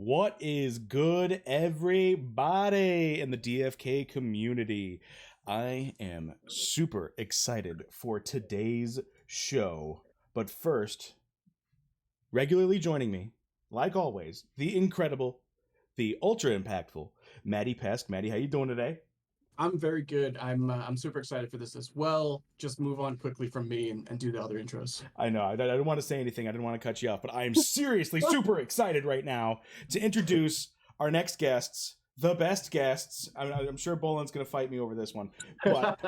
What is good, everybody in the DFK community? I am super excited for today's show. But first, regularly joining me, like always, the incredible, the ultra impactful, Maddie Pesk. Maddie, how you doing today? I'm very good. I'm super excited for this as well. Just move on quickly from me and do the other intros. I know, I don't want to say anything. I didn't want to cut you off, but I am seriously super excited right now to introduce our next guests, the best guests. I'm sure Boland's going to fight me over this one, but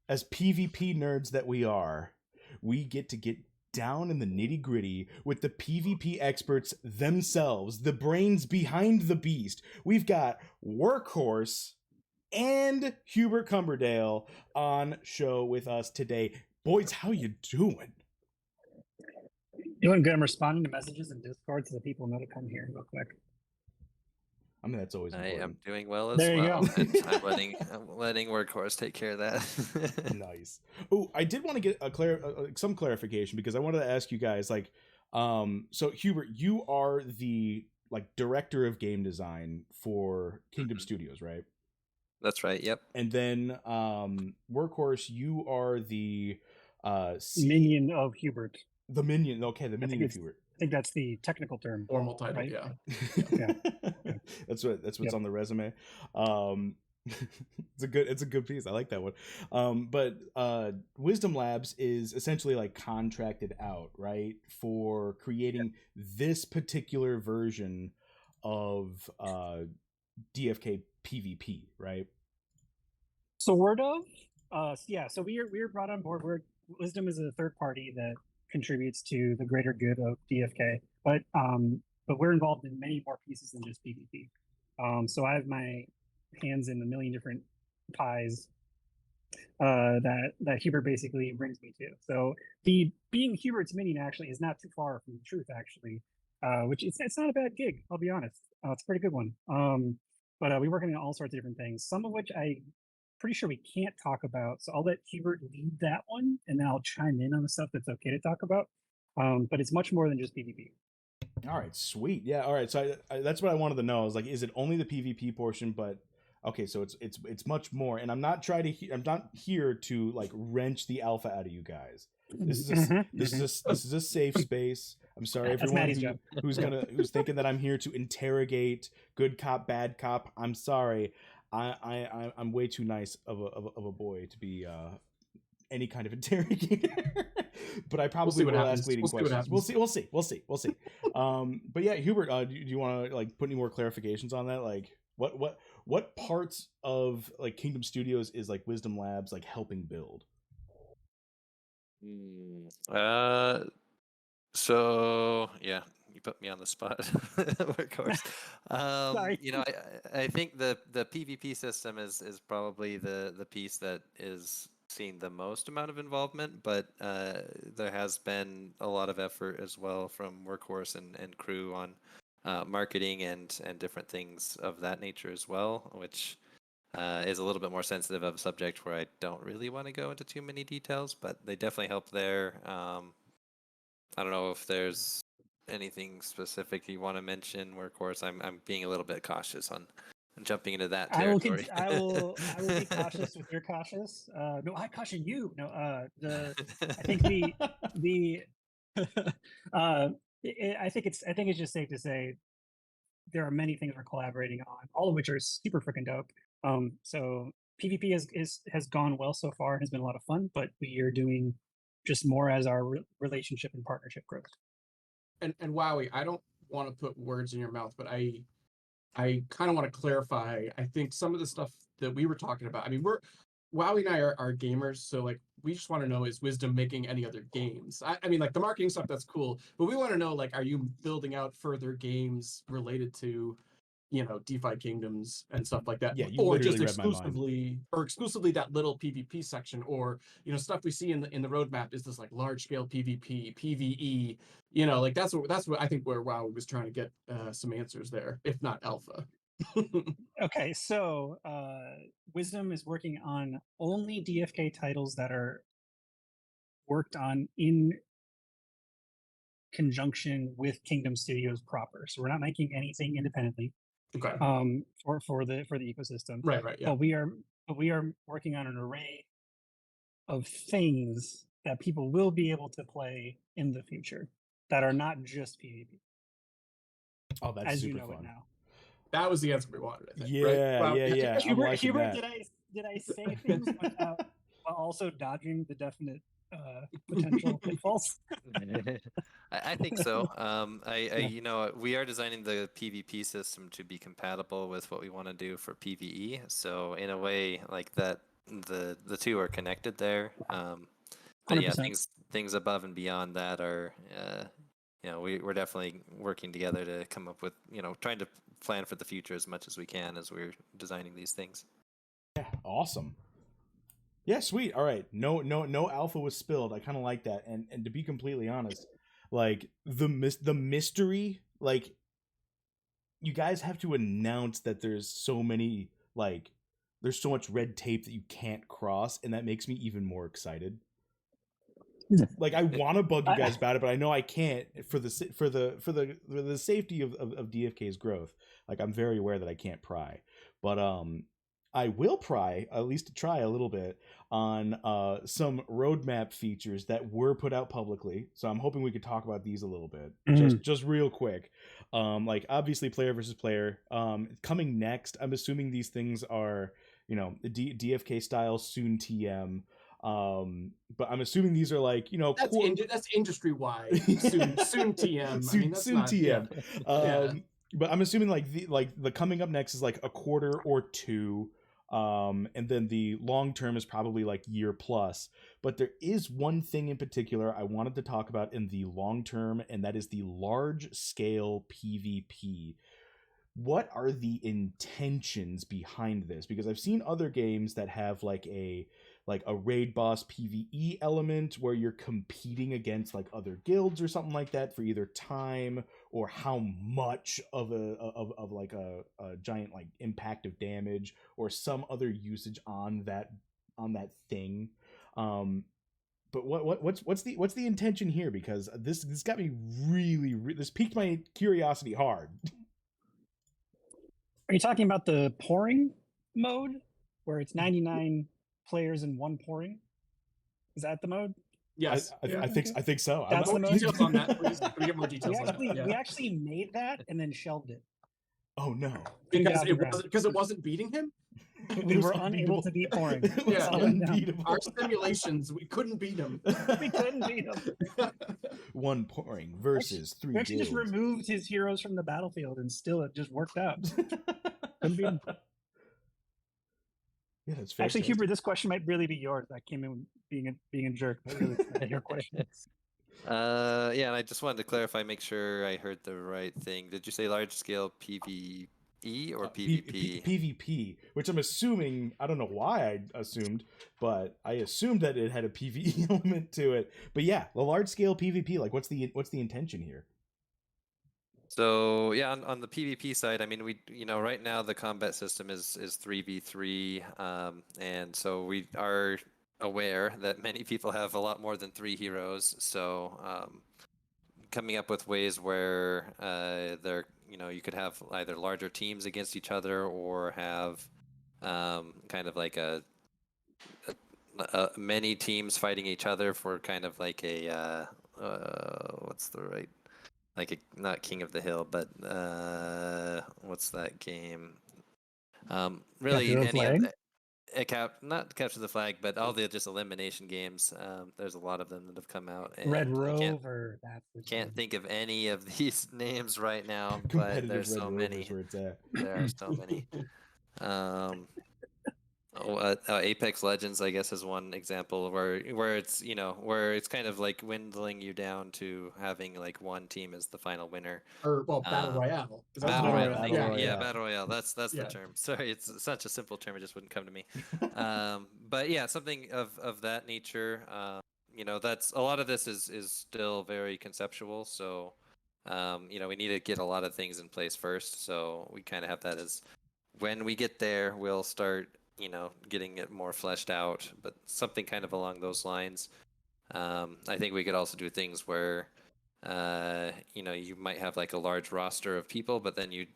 as PvP nerds that we are, we get to get down in the nitty gritty with the PvP experts themselves, the brains behind the beast. We've got Workhorse and Hubert Cumberdale on show with us today. Boys, how you doing? Doing good. I'm responding to messages in Discord so that people know to come here real quick. I mean, that's always important. I am doing well as There you well. go. And I'm letting Workhorse take care of that. Nice. Oh, I did want to get some clarification because I wanted to ask you guys, like, so Hubert, you are the director of game design for Kingdom Studios, right? That's right. Yep. And then Workhorse, you are the minion of Hubert. The minion. Okay, the minion of Hubert. I think that's the technical term. Formal title, right? Yeah. That's what's on the resume. It's a good piece. I like that one. But Wisdom Labs is essentially like contracted out, right, for creating this particular version of DFK PvP, right? Sort of. Yeah. So we are brought on board. Wisdom is a third party that contributes to the greater good of DFK, but we're involved in many more pieces than just PvP. So I have my hands in a million different pies that Hubert basically brings me to. So being Hubert's minion actually is not too far from the truth, actually, which it's not a bad gig. I'll be honest. It's a pretty good one. But we're working on all sorts of different things, some of which I'm pretty sure we can't talk about. So I'll let Hubert lead that one, and then I'll chime in on the stuff that's okay to talk about. But it's much more than just PvP. All right, sweet. Yeah, all right. So I that's what I wanted to know. I was like, is it only the PvP portion? But okay, so it's much more. And I'm not here to like wrench the alpha out of you guys. This is a safe space. I'm sorry, everyone who's thinking that I'm here to interrogate good cop, bad cop. I'm sorry. I'm way too nice of a boy to be any kind of interrogator. But I probably will ask leading questions. We'll see. But yeah, Hubert, do you want to like put any more clarifications on that? Like, what parts of like Kingdom Studios is like Wisdom Labs like helping build? So yeah, you put me on the spot, of course. Sorry. You know, I think the PvP system is probably the piece that is seeing the most amount of involvement, but there has been a lot of effort as well from Workhorse and crew on marketing and different things of that nature as well, which is a little bit more sensitive of a subject where I don't really want to go into too many details, but they definitely help there. I don't know if there's anything specific you want to mention, Workhorse. I'm being a little bit cautious on jumping into that territory. I will be cautious with your cautious. No, I caution you. No, I think I think it's just safe to say there are many things we're collaborating on, all of which are super freaking dope. So PvP has gone well so far. It has been a lot of fun, but we are doing just more as our relationship and partnership grows. And Wowee, I don't want to put words in your mouth, but I kind of want to clarify. I think some of the stuff that we were talking about, I mean, Wowee and I are gamers, so like we just want to know, is Wisdom making any other games? I mean, like the marketing stuff, that's cool, but we want to know, like, are you building out further games related to, you know, DeFi Kingdoms and stuff like that? Yeah, you or just read my mind. exclusively that little PvP section, or, you know, stuff we see in the roadmap is this like large scale PvP, PvE, you know, like that's what I think where WoW was trying to get some answers there, if not alpha. Okay, so Wisdom is working on only DFK titles that are worked on in conjunction with Kingdom Studios proper. So we're not making anything independently Okay. for the ecosystem. Right. Yeah. But we are working on an array of things that people will be able to play in the future that are not just PvP. Oh, that's as super you know fun. it now. That was the answer we wanted, I think. Yeah, right? yeah. I'm Hubert, liking Hubert, that. did I say things without while also dodging the definite potential pitfalls? I think so. You know, we are designing the PvP system to be compatible with what we want to do for PvE. So in a way, like that, the two are connected there. But yeah, 100%. things above and beyond that are, you know, we're definitely working together to come up with, you know, trying to plan for the future as much as we can as we're designing these things. Yeah, awesome. Yeah, sweet. All right. No alpha was spilled. I kind of like that. And to be completely honest, like the mystery, like you guys have to announce that there's so many, like there's so much red tape that you can't cross, and that makes me even more excited. Like I want to bug you guys about it, but I know I can't for the safety of DFK's growth. Like I'm very aware that I can't pry, but I will pry, at least to try a little bit, on some roadmap features that were put out publicly. So I'm hoping we could talk about these a little bit, just real quick. Like obviously player versus player. Coming next, I'm assuming these things are, you know, DFK style, soon TM. But I'm assuming these are like, you know, that's industry wide. Soon TM. Soon, I mean, that's soon not, TM. Yeah. But I'm assuming like the coming up next is like a quarter or two. And then the long term is probably like year plus. But there is one thing in particular I wanted to talk about in the long term, and that is the large scale PvP. What are the intentions behind this? Because I've seen other games that have like a raid boss PvE element where you're competing against like other guilds or something like that for either time or how much of a giant like impact of damage or some other usage on that thing. But what's the intention here? Because this got me really this piqued my curiosity hard. Are you talking about the pouring mode where it's 99 players in one pouring? Is that the mode? Yes. I think so. That's the mode. Details on that, please. Can we get more details on that? We actually made that and then shelved it. Oh no. Because it wasn't beating him? We were unable to beat pouring. Yeah, unbeatable. Our simulations, we couldn't beat him. We couldn't beat him. One pouring versus three. We actually just removed his heroes from the battlefield, and still it just worked out. Couldn't beat him. Yeah, that's fair. Actually, Hubert, this question might really be yours. I came in being a jerk, but really, it's your question. Yeah, and I just wanted to clarify, make sure I heard the right thing. Did you say large scale PvE or PvP? PvP, which I'm assuming, I don't know why I assumed, but I assumed that it had a PvE element to it. But yeah, the large scale PvP, like what's the intention here? So yeah, on the PvP side, I mean, right now the combat system is 3v3, and so we are aware that many people have a lot more than 3 heroes. So coming up with ways where you could have either larger teams against each other or have kind of like a many teams fighting each other for kind of like a what's the right, like not King of the Hill, but what's that game? Really any of the, not Capture the Flag, but all the just elimination games. There's a lot of them that have come out. And Red Rover. Can't think of any of these names right now, but there's so many. There are so many. Apex Legends, I guess, is one example where it's where it's kind of like dwindling you down to having like one team as the final winner. Or Battle Royale. Battle Royale. Royale. Yeah, Battle Royale. That's the term. Sorry, it's such a simple term, it just wouldn't come to me. But yeah, something of that nature. That's a lot of this is still very conceptual. So we need to get a lot of things in place first. So we kind of have that as when we get there, we'll start getting it more fleshed out, but something kind of along those lines. I think we could also do things where you might have like a large roster of people, but then you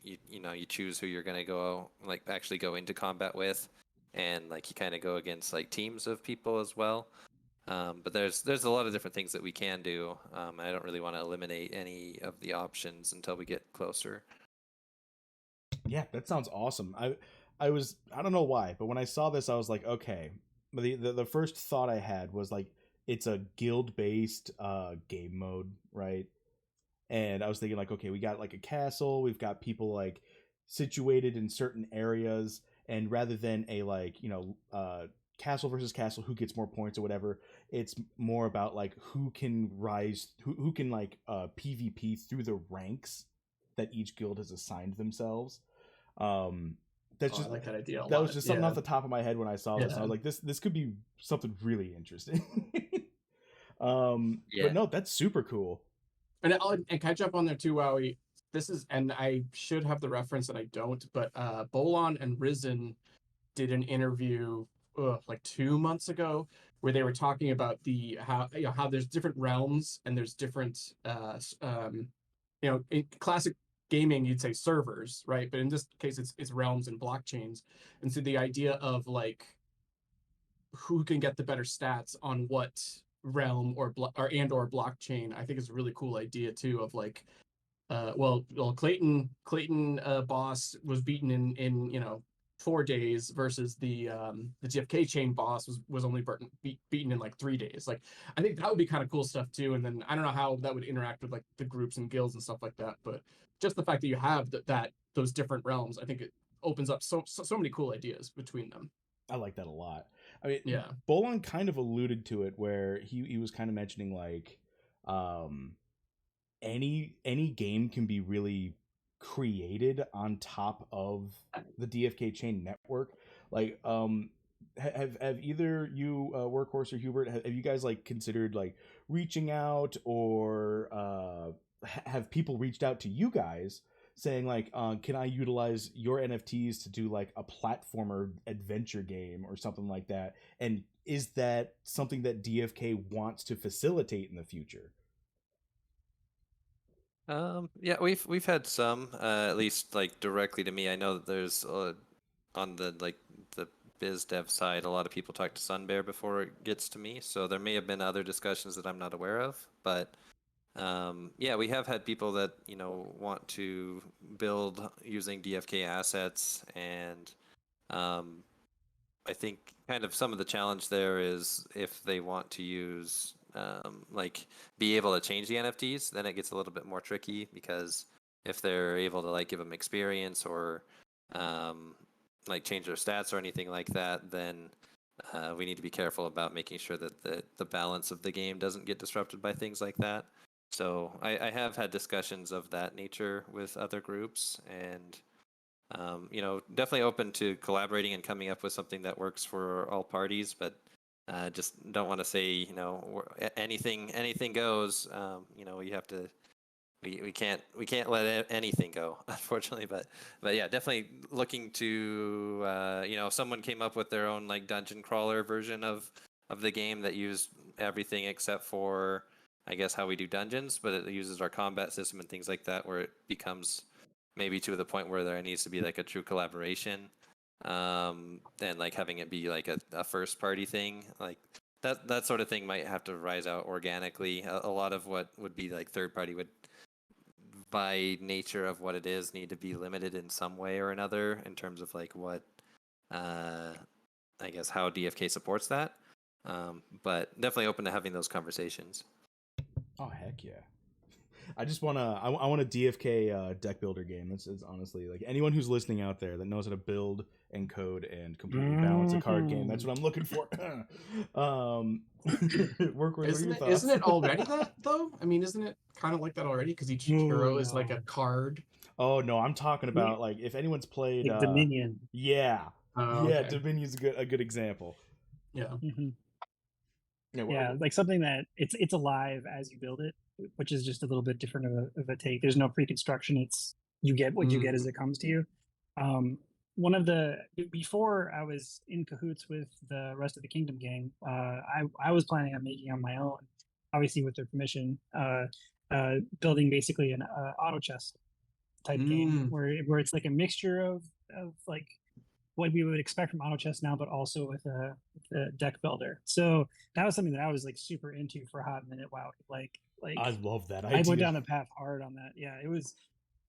choose who you're gonna go like actually go into combat with, and like you kind of go against like teams of people as well. But there's a lot of different things that we can do. I don't really want to eliminate any of the options until we get closer. Yeah, that sounds awesome. I don't know why, but when I saw this, I was like, okay. But the first thought I had was like, it's a guild based game mode, right? And I was thinking like, okay, we got like a castle, we've got people like situated in certain areas, and rather than a like castle versus castle, who gets more points or whatever, it's more about like who can rise, who can like PvP through the ranks that each guild has assigned themselves. That's I just like that idea a that lot. was just something off the top of my head when I saw this. And I Yeah. was like, this could be something really interesting. Yeah. But no, that's super cool. And can I jump on there too, Wowie? This is, and I should have the reference and I don't, but Bolon and Risen did an interview like 2 months ago where they were talking about how there's different realms and there's different in classic gaming you'd say servers, right? But in this case it's realms and blockchains. And so the idea of like who can get the better stats on what realm or blockchain, I think is a really cool idea too, of like Clayton boss was beaten in 4 days versus the GFK chain boss was only beaten in like 3 days. Like I think that would be kind of cool stuff too. And then I don't know how that would interact with like the groups and guilds and stuff like that, but just the fact that you have those different realms, I think it opens up so many cool ideas between them. I like that a lot. I mean, Yeah. Bolon kind of alluded to it where he was kind of mentioning like any game can be really created on top of the DFK chain network. Like have either you Workhorse or Hubert, have you guys like considered like reaching out, or have people reached out to you guys saying like, can I utilize your NFTs to do like a platformer adventure game or something like that? And is that something that DFK wants to facilitate in the future? Yeah, we've had some, at least like directly to me. I know that there's on the biz dev side, a lot of people talk to Sunbear before it gets to me. So there may have been other discussions that I'm not aware of, but yeah, we have had people that want to build using DFK assets, and I think kind of some of the challenge there is if they want to use like be able to change the NFTs, then it gets a little bit more tricky, because if they're able to like give them experience or like change their stats or anything like that, then we need to be careful about making sure that the balance of the game doesn't get disrupted by things like that. So I have had discussions of that nature with other groups, and definitely open to collaborating and coming up with something that works for all parties, but just don't want to say anything goes. We have to we can't let anything go, unfortunately. But yeah, definitely looking to if someone came up with their own like dungeon crawler version of the game that used everything except for, I guess, how we do dungeons, but it uses our combat system and things like that, where it becomes maybe to the point where there needs to be like a true collaboration, and like having it be like a first party thing, like that sort of thing might have to rise out organically. A lot of what would be like third party would, by nature of what it is, need to be limited in some way or another in terms of like what I guess how DFK supports that. But definitely open to having those conversations. Oh heck yeah! I just want a DFK deck builder game. It's honestly like anyone who's listening out there that knows how to build and code and completely balance a card game. That's what I'm looking for. Isn't it already that though? I mean, isn't it kind of like that already? Because each hero is like a card. Oh no, I'm talking about like if anyone's played like Dominion. Yeah, okay. Dominion's a good example. Yeah. Mm-hmm. Yeah, like something that it's alive as you build it, which is just a little bit different of a take. There's no pre-construction. It's you get what you get as it comes to you. One of the before I was in cahoots with the rest of the Kingdom gang, I was planning on making on my own, obviously with their permission. building basically an auto chess type game where it's like a mixture of like what we would expect from auto chess now, but also with a deck builder. So that was something that I was like super into for a hot minute. Wow, like I love that idea. I went down the path hard on that. Yeah, it was.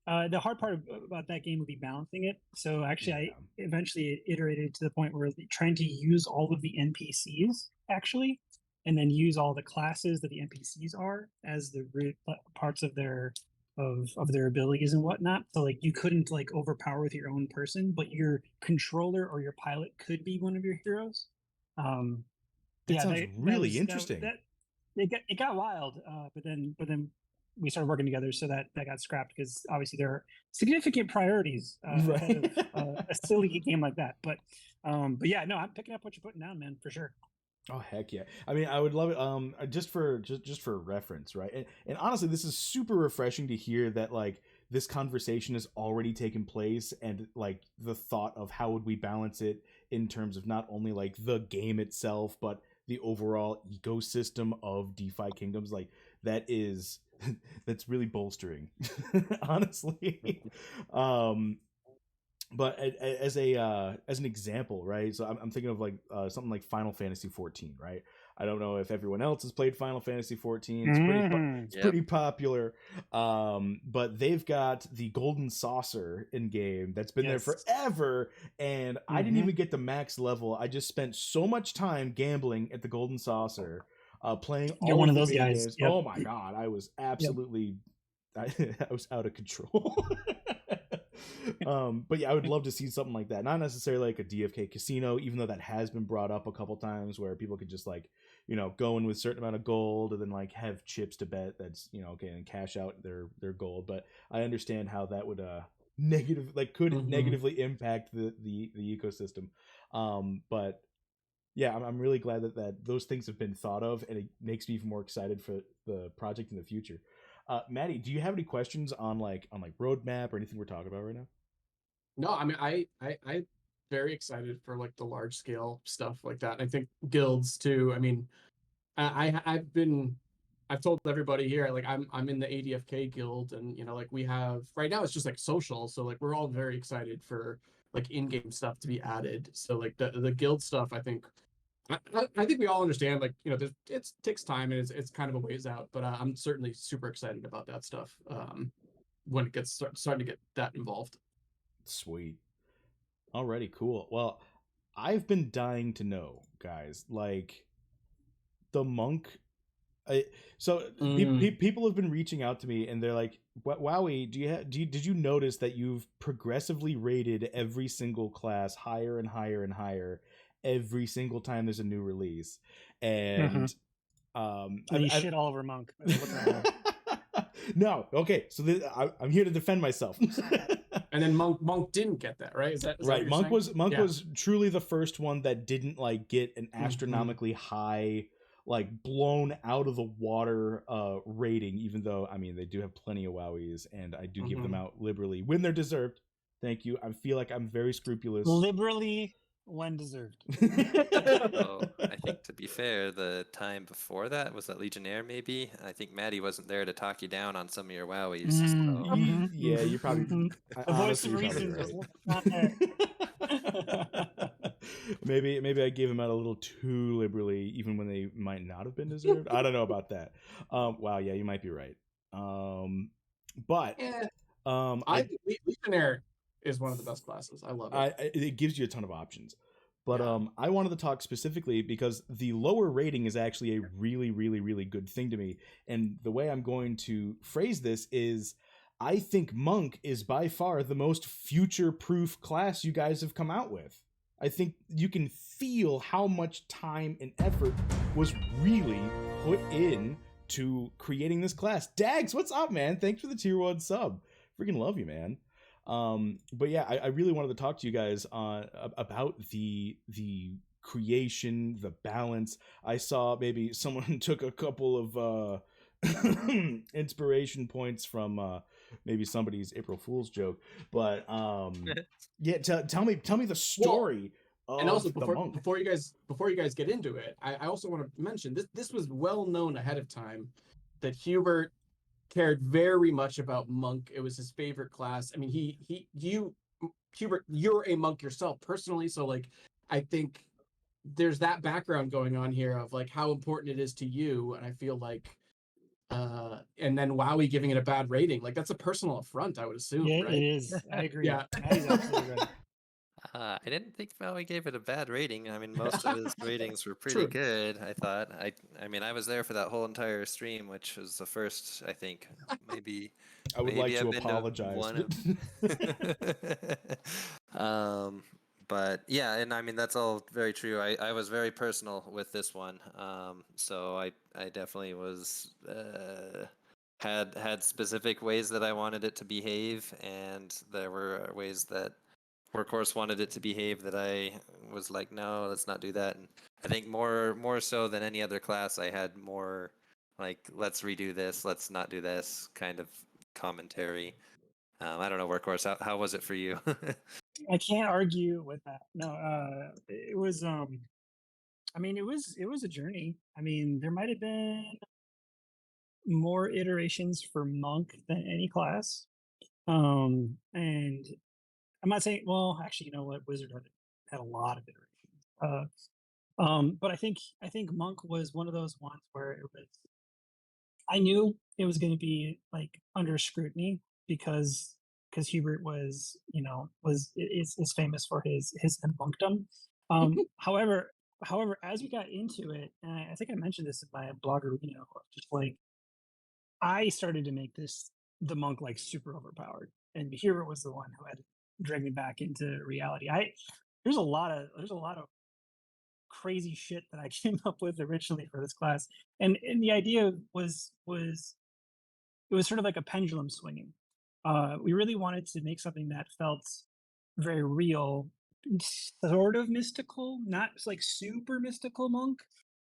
The hard part about that game would be balancing it. So actually, I eventually iterated to the point where trying to use all of the NPCs actually, and then use all the classes that the NPCs are as the root parts of their abilities and whatnot. So like you couldn't like overpower with your own person, but your controller or your pilot could be one of your heroes. That sounds really interesting. It got wild, but then we started working together, so that got scrapped because obviously there are significant priorities ahead of a silly game like that. But yeah, no, I'm picking up what you're putting down, man, for sure. Oh heck yeah! I mean, I would love it. Just for reference, right? And honestly, this is super refreshing to hear that like this conversation has already taken place, and like the thought of how would we balance it in terms of not only like the game itself, but the overall ecosystem of DeFi Kingdoms. Like that's really bolstering, honestly. But as an example, right? So I'm thinking of like something like Final Fantasy 14, right? I don't know if everyone else has played Final Fantasy 14. It's pretty popular. But they've got the Golden Saucer in game that's been there forever, and I didn't even get the max level. I just spent so much time gambling at the Golden Saucer, playing all one of of those the guys. games. Oh my god, I was absolutely, I was out of control. But yeah, I would love to see something like that. Not necessarily like a DFK casino, even though that has been brought up a couple times, where people could just like, go in with a certain amount of gold and then like have chips to bet that's, okay, and cash out their gold. But I understand how that would negatively impact the ecosystem. But yeah, I'm really glad that those things have been thought of, and it makes me even more excited for the project in the future. Maddie, do you have any questions on roadmap or anything we're talking about right now? No, I mean, I'm very excited for like the large scale stuff like that. I think guilds too. I mean, I've told everybody here, like I'm in the ADFK guild, and like we have right now it's just like social, so like we're all very excited for like in-game stuff to be added. So like the guild stuff, I think we all understand, like it takes time and it's kind of a ways out, but I'm certainly super excited about that stuff when it gets starting to get that involved. Sweet. Alrighty, cool. Well, I've been dying to know, guys, like the monk. People have been reaching out to me, and they're like, "Wowee, did you notice that you've progressively rated every single class higher and higher and higher every single time there's a new release?" And you shit all over Monk. No, okay, so I'm here to defend myself. And then Monk didn't get that, right? Is that right? Monk was truly the first one that didn't like get an astronomically high, like blown out of the water rating. Even though I mean they do have plenty of Wowies, and I do give them out liberally when they're deserved. Thank you. I feel like I'm very scrupulous. Liberally when deserved. Well, I think to be fair, the time before that was that Legionnaire. Maybe I think Maddie wasn't there to talk you down on some of your Wowies. So. Yeah, you probably. The voice of reason was not there. Maybe I gave him out a little too liberally, even when they might not have been deserved. I don't know about that. Wow, yeah, you might be right. But I think Legionnaire is one of the best classes. I love it. It gives you a ton of options. But I wanted to talk specifically because the lower rating is actually a really, really, really good thing to me. And the way I'm going to phrase this is I think Monk is by far the most future-proof class you guys have come out with. I think you can feel how much time and effort was really put in to creating this class. Dags, what's up, man? Thanks for the tier 1 sub. Freaking love you, man. But yeah, I really wanted to talk to you guys about the creation, the balance. I saw maybe someone took a couple of inspiration points from maybe somebody's April Fool's joke, but yeah, tell me the story. And also before you guys get into it, I also want to mention this was well known ahead of time that Hubert cared very much about monk. It was his favorite class. I mean, Hubert, you're a monk yourself personally, so like I think there's that background going on here of like how important it is to you, and I feel like and then Wowee giving it a bad rating, like that's a personal affront, I would assume, Yeah, right? it is. I agree. Yeah. Maddie's absolutely right. I didn't think Valley gave it a bad rating. I mean, most of his ratings were pretty True. good, I thought. I mean, I was there for that whole entire stream, which was the first, I think, maybe. I would like maybe to I've been apologize. one of- but yeah, and I mean that's all very true. I was very personal with this one. So I definitely was had specific ways that I wanted it to behave, and there were ways that Workhorse wanted it to behave that I was like, no, let's not do that. And I think more so than any other class, I had more like, let's redo this, let's not do this kind of commentary. I don't know, Workhorse, how was it for you? I can't argue with that. No, it was I mean it was a journey. I mean, there might have been more iterations for Monk than any class. And I'm not saying, well, actually, you know what, Wizard had a lot of iterations. But I think Monk was one of those ones where it was, I knew it was going to be like under scrutiny because Hubert was, you know, is famous for his monkdom. However, as we got into it, and I think I mentioned this in my blog arena, just like I started to make the monk like super overpowered, and Hubert was the one who had dragged me back into reality. There's a lot of crazy shit that I came up with originally for this class, and the idea was it was sort of like a pendulum swinging. We really wanted to make something that felt very real, sort of mystical, not like super mystical monk,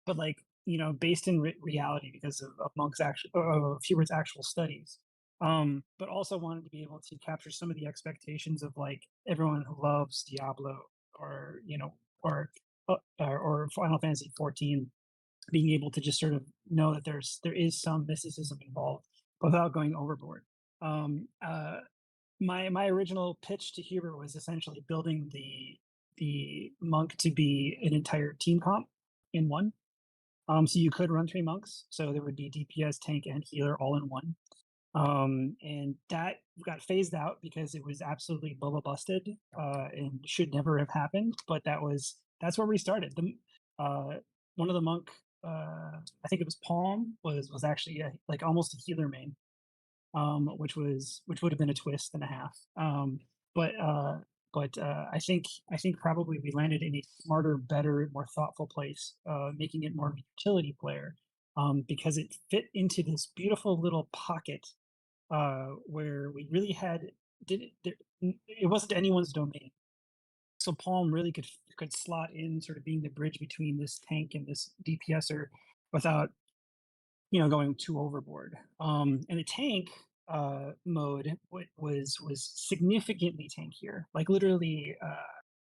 but like, you know, based in reality because of Monk's actual, of Hubert's actual studies. But also wanted to be able to capture some of the expectations of like everyone who loves Diablo or, you know, or Final Fantasy 14, being able to just sort of know that there is some mysticism involved without going overboard. My original pitch to Hubert was essentially building the monk to be an entire team comp in one. So you could run 3 monks, so there would be DPS, tank, and healer all in one. And that got phased out because it was absolutely bubble busted and should never have happened. But that's where we started. One of the monk, I think it was Palm, was actually like almost a healer main, which would have been a twist and a half. But I think probably we landed in a smarter, better, more thoughtful place, making it more of a utility player, because it fit into this beautiful little pocket where we really it wasn't anyone's domain. So Palm really could slot in, sort of being the bridge between this tank and this DPSer without, you know, going too overboard. And the tank mode was significantly tankier. Like literally,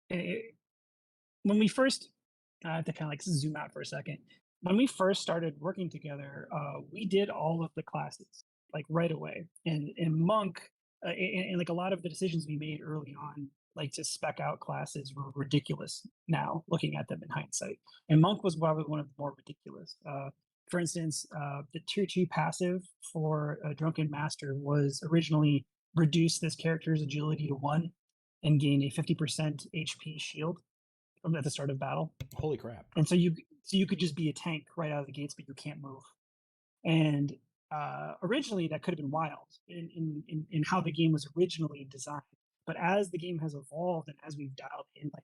when we first, I have to kind of like zoom out for a second. When we first started working together, we did all of the classes like right away. And Monk, and like a lot of the decisions we made early on, like to spec out classes, were ridiculous now looking at them in hindsight. And Monk was probably one of the more ridiculous. For instance, the tier 2 passive for a Drunken Master was originally reduce this character's agility to 1 and gain a 50% HP shield at the start of battle. Holy crap. And so you could just be a tank right out of the gates, but you can't move. And originally that could have been wild in how the game was originally designed. But as the game has evolved and as we've dialed in like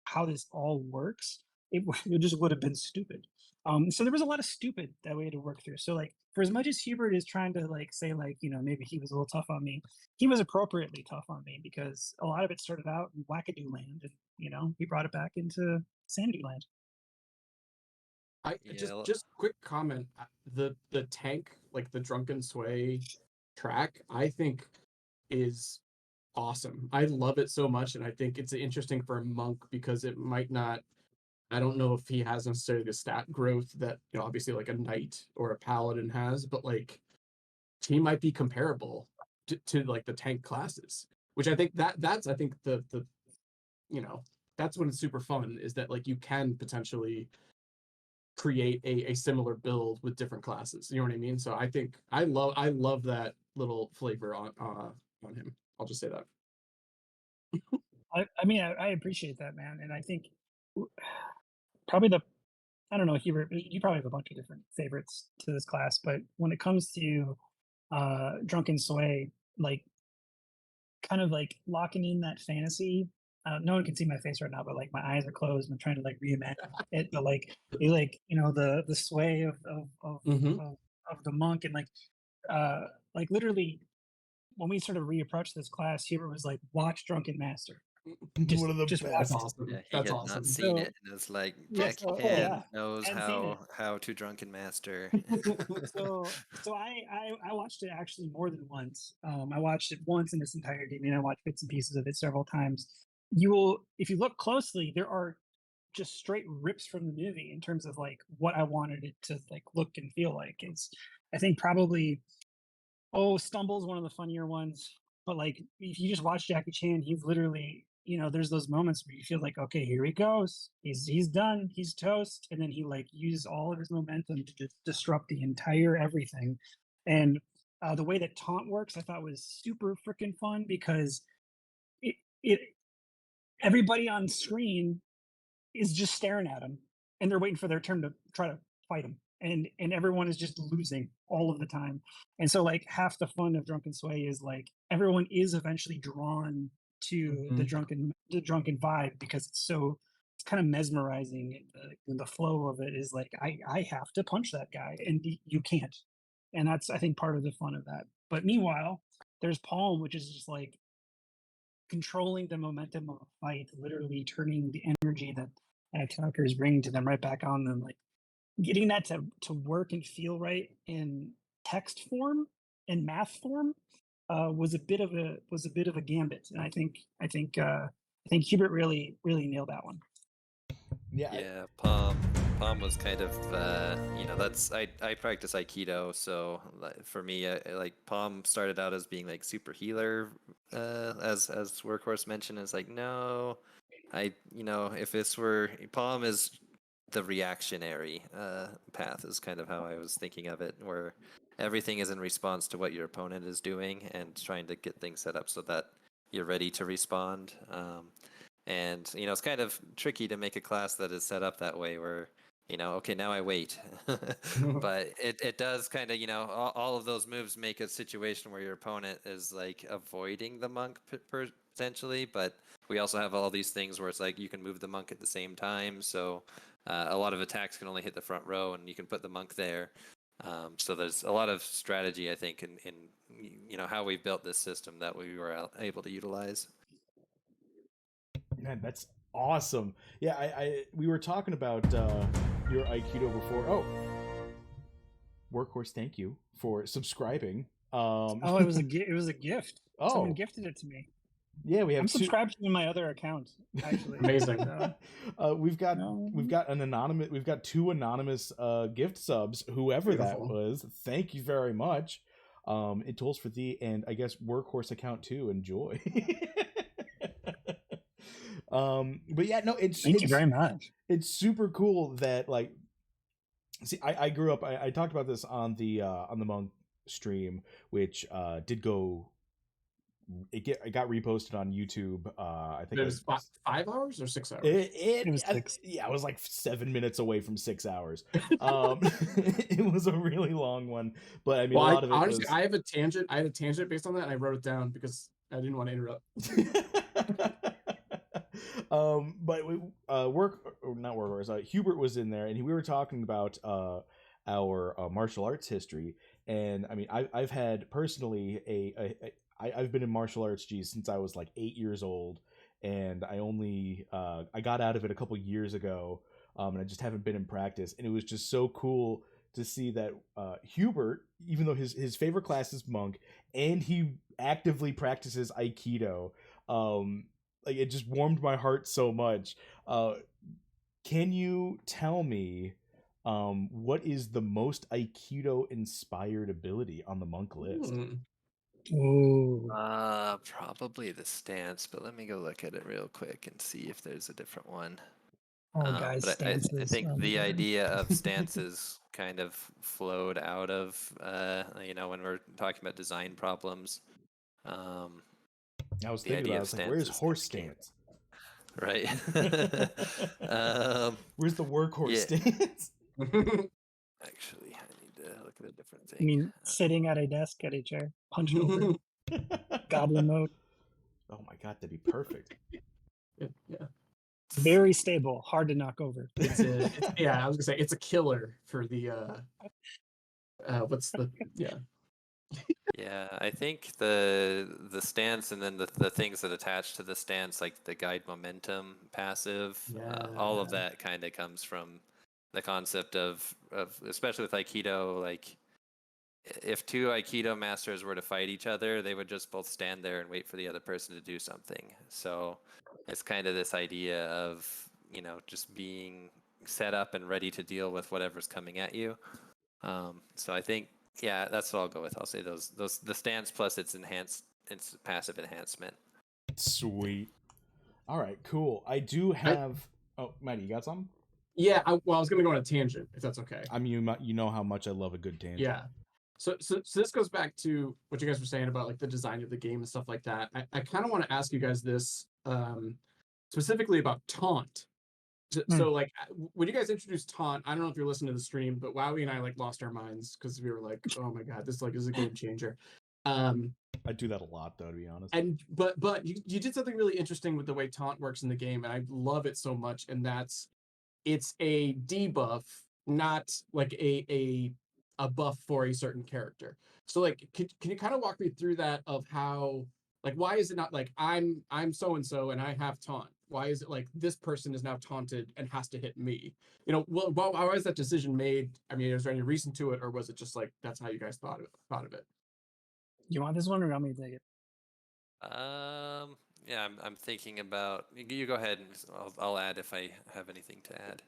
how this all works, it just would have been stupid. So there was a lot of stupid that we had to work through. So like for as much as Hubert is trying to like say like, you know, maybe he was a little tough on me, he was appropriately tough on me because a lot of it started out in Wackadoo Land, and you know, he brought it back into Sandy Land. I Yeah, just quick comment. The tank, like the Drunken Sway track, I think is awesome. I love it so much, and I think it's interesting for a monk because it might not. I don't know if he has necessarily the stat growth that, you know, obviously like a knight or a paladin has, but like team might be comparable to like the tank classes, which I think that's I think the you know, that's when it's super fun, is that like you can potentially create a similar build with different classes. You know what I mean? So I think I love that little flavor on him. I'll just say that. I mean, I appreciate that, man, and I think probably I don't know, Hubert, you probably have a bunch of different favorites to this class, but when it comes to Drunken Sway, like kind of like locking in that fantasy. No one can see my face right now, but like my eyes are closed. I'm trying to like reimagine it, but like the sway of the monk, and like literally when we sort of reapproached this class, Hubert was like, "Watch Drunken Master." One of the just best. That's awesome. Yeah, he That's had awesome. not seen So- it, and it's like Yes, Jack oh, Chan yeah. knows Hadn't seen how to drunken master. so I watched it actually more than once. I watched it once in its entirety, and I watched bits and pieces of it several times. You will, if you look closely, there are just straight rips from the movie in terms of like what I wanted it to like look and feel like. It's, I think probably, Stumble's one of the funnier ones, but like if you just watch Jackie Chan, he's literally, there's those moments where you feel like, okay, here he goes, he's done, he's toast, and then he like uses all of his momentum to just disrupt the entire everything. And the way that Taunt works, I thought was super freaking fun, because it everybody on screen is just staring at him, and they're waiting for their turn to try to fight him, and everyone is just losing all of the time. And so like half the fun of Drunken Sway is like everyone is eventually drawn to the drunken vibe, because it's kind of mesmerizing. And the flow of it is like, I have to punch that guy, and you can't. And that's, I think, part of the fun of that. But meanwhile, there's Palm, which is just like controlling the momentum of a fight, literally turning the energy that attackers bring to them right back on them, like getting that to work and feel right in text form and math form was a bit of a gambit. And I think Hubert really nailed that one. Yeah, Palm was kind of that's I practice Aikido, so for me, like Palm started out as being like super healer, as Workhorse mentioned. It's like, no, if this were, Palm is the reactionary path, is kind of how I was thinking of it, where everything is in response to what your opponent is doing and trying to get things set up so that you're ready to respond. And it's kind of tricky to make a class that is set up that way, where okay, now I wait. But it does kind of, all of those moves make a situation where your opponent is like avoiding the monk potentially, but we also have all these things where it's like you can move the monk at the same time, so a lot of attacks can only hit the front row, and you can put the monk there. So there's a lot of strategy, I think, in how we built this system that we were able to utilize. Man, that's awesome. Yeah, we were talking about your Aikido before. Oh, Workhorse, thank you for subscribing. It was a gift. Oh. Someone gifted it to me. Yeah, we have. I'm subscribed to my other account, actually. Amazing. We've got two anonymous gift subs. Whoever Beautiful. that was, thank you very much. It tolls for thee, and I guess Workhorse account too. Enjoy. But yeah, no, thank you very much. It's super cool that, like, see, I grew up. I talked about this on the Monk stream, which did go. It got reposted on YouTube. I think it was 5 hours or 6 hours. It was 6. I was like 7 minutes away from 6 hours. It was a really long one, but I mean, a lot of it honestly, was... I had a tangent based on that, and I wrote it down because I didn't want to interrupt. But Hubert was in there, and we were talking about our martial arts history, and I mean, I've had personally I've been in martial arts, since I was like 8 years old, and I only I got out of it a couple years ago, and I just haven't been in practice. And it was just so cool to see that Hubert, even though his favorite class is monk, and he actively practices Aikido, like, it just warmed my heart so much. Can you tell me What is the most Aikido inspired ability on the monk list? Ooh. Probably the stance, but let me go look at it real quick and see if there's a different one. Oh, guys, But I stances. think Oh my the God. idea of stances kind of flowed out of, when we're talking about design problems. I was The thinking idea about. I of was like, "Where's stances horse came- stance? Right. Where's the workhorse yeah. stance?" Actually, I need to look at a different I thing. mean, sitting at a desk at a chair, hunched over, goblin mode. Oh my god, that'd be perfect. Yeah. Very stable, hard to knock over. Yeah, I was gonna say it's a killer for the what's the Yeah, I think the stance and then the things that attach to the stance, like the guide momentum passive, all of Yeah. that kind of comes from the concept of especially with Aikido, like if two Aikido masters were to fight each other, they would just both stand there and wait for the other person to do something. So it's kind of this idea of, just being set up and ready to deal with whatever's coming at you. So I think, yeah, that's what I'll go with. I'll say those the stance plus its passive enhancement. Sweet. All right, cool. I do have. Oh, Maddie, you got something? Yeah, I was gonna go on a tangent if that's okay. I mean, you know how much I love a good tangent. Yeah. So this goes back to what you guys were saying about like the design of the game and stuff like that. I kind of want to ask you guys this specifically about Taunt. So like when you guys introduced Taunt, I don't know if you're listening to the stream, but Wowee and I like lost our minds because we were like, oh my god, this is a game changer. I do that a lot though, to be honest. And but you did something really interesting with the way Taunt works in the game, and I love it so much. And that's it's a debuff, not like a buff for a certain character. So like, can you kind of walk me through that of how, like, why is it not like I'm so and so and I have taunt? Why is it like this person is now taunted and has to hit me? Well, why was that decision made? I mean, is there any reason to it, or was it just like that's how you guys thought of it? You want this one, or you want me to take it? Yeah, I'm thinking about. You go ahead, and I'll add if I have anything to add.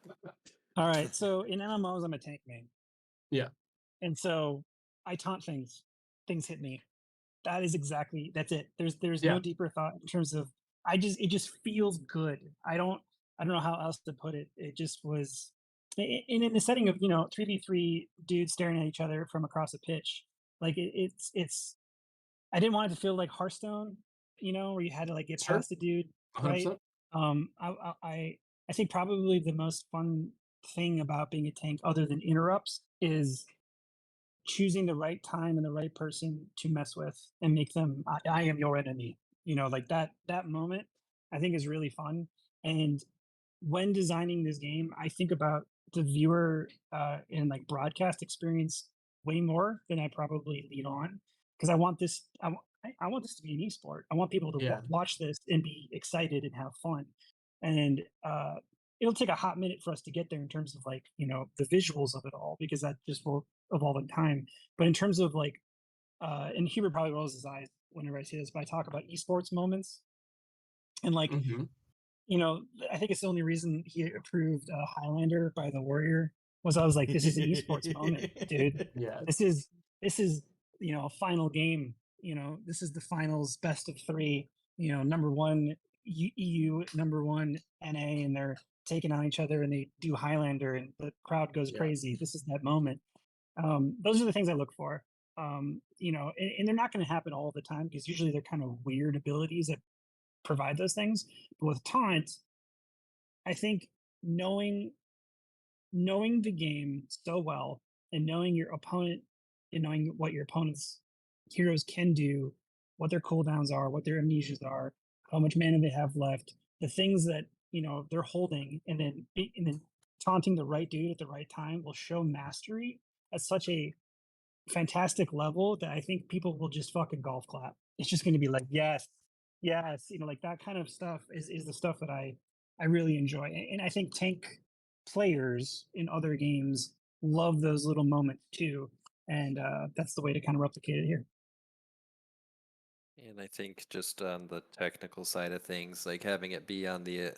All right. So in MMOs, I'm a tank main. Yeah. And so I taunt things. Things hit me. That's it. There's Yeah. no deeper thought in terms of it just feels good. I don't know how else to put it. It just was in the setting of 3v3 dudes staring at each other from across a pitch. Like it's I didn't want it to feel like Hearthstone, where you had to like get Sure. past a dude, 100%. right? I think probably the most fun thing about being a tank, other than interrupts, is choosing the right time and the right person to mess with and make them I am your enemy. Like that moment I think is really fun. And when designing this game, I think about the viewer and like broadcast experience way more than I probably lead on, because I want this to be an esport. I want people to watch this and be excited and have fun. And it'll take a hot minute for us to get there in terms of like the visuals of it all, because that just will evolve in time. But in terms of like and Hubert probably rolls his eyes whenever I say this, but I talk about esports moments and like I think it's the only reason he approved Highlander by the Warrior was I was like, this is an esports moment, dude. Yeah. This is a final game. This is the finals, best of 3. Number 1 EU, number 1 NA, and they're taking on each other, and they do Highlander, and the crowd goes crazy. This is that moment. Those are the things I look for. And they're not going to happen all the time, because usually they're kind of weird abilities that provide those things. But with Taunt, I think knowing the game so well, and knowing your opponent, and knowing what your opponent's heroes can do, what their cooldowns are, what their amnesias are, how much mana they have left, the things that they're holding, and then taunting the right dude at the right time will show mastery at such a fantastic level that I think people will just fucking golf clap. It's just going to be like, yes, like that kind of stuff is the stuff that I really enjoy. And I think tank players in other games love those little moments too. And that's the way to kind of replicate it here. And I think just on the technical side of things, like having it be on the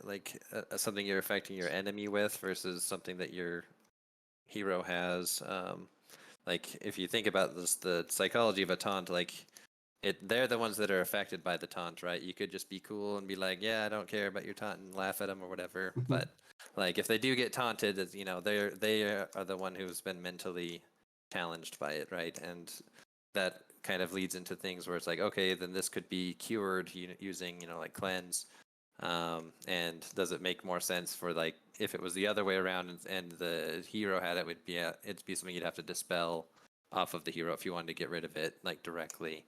something you're affecting your enemy with versus something that you're hero has. Like if you think about this, the psychology of a taunt, like they're the ones that are affected by the taunt, right? You could just be cool and be like, yeah, I don't care about your taunt and laugh at them or whatever. But like if they do get taunted, you know, they are the one who's been mentally challenged by it, right? And that kind of leads into things where it's like, okay, then this could be cured using, you know, like cleanse. And does it make more sense for like if it was the other way around and the hero had it, it'd be something you'd have to dispel off of the hero if you wanted to get rid of it like directly.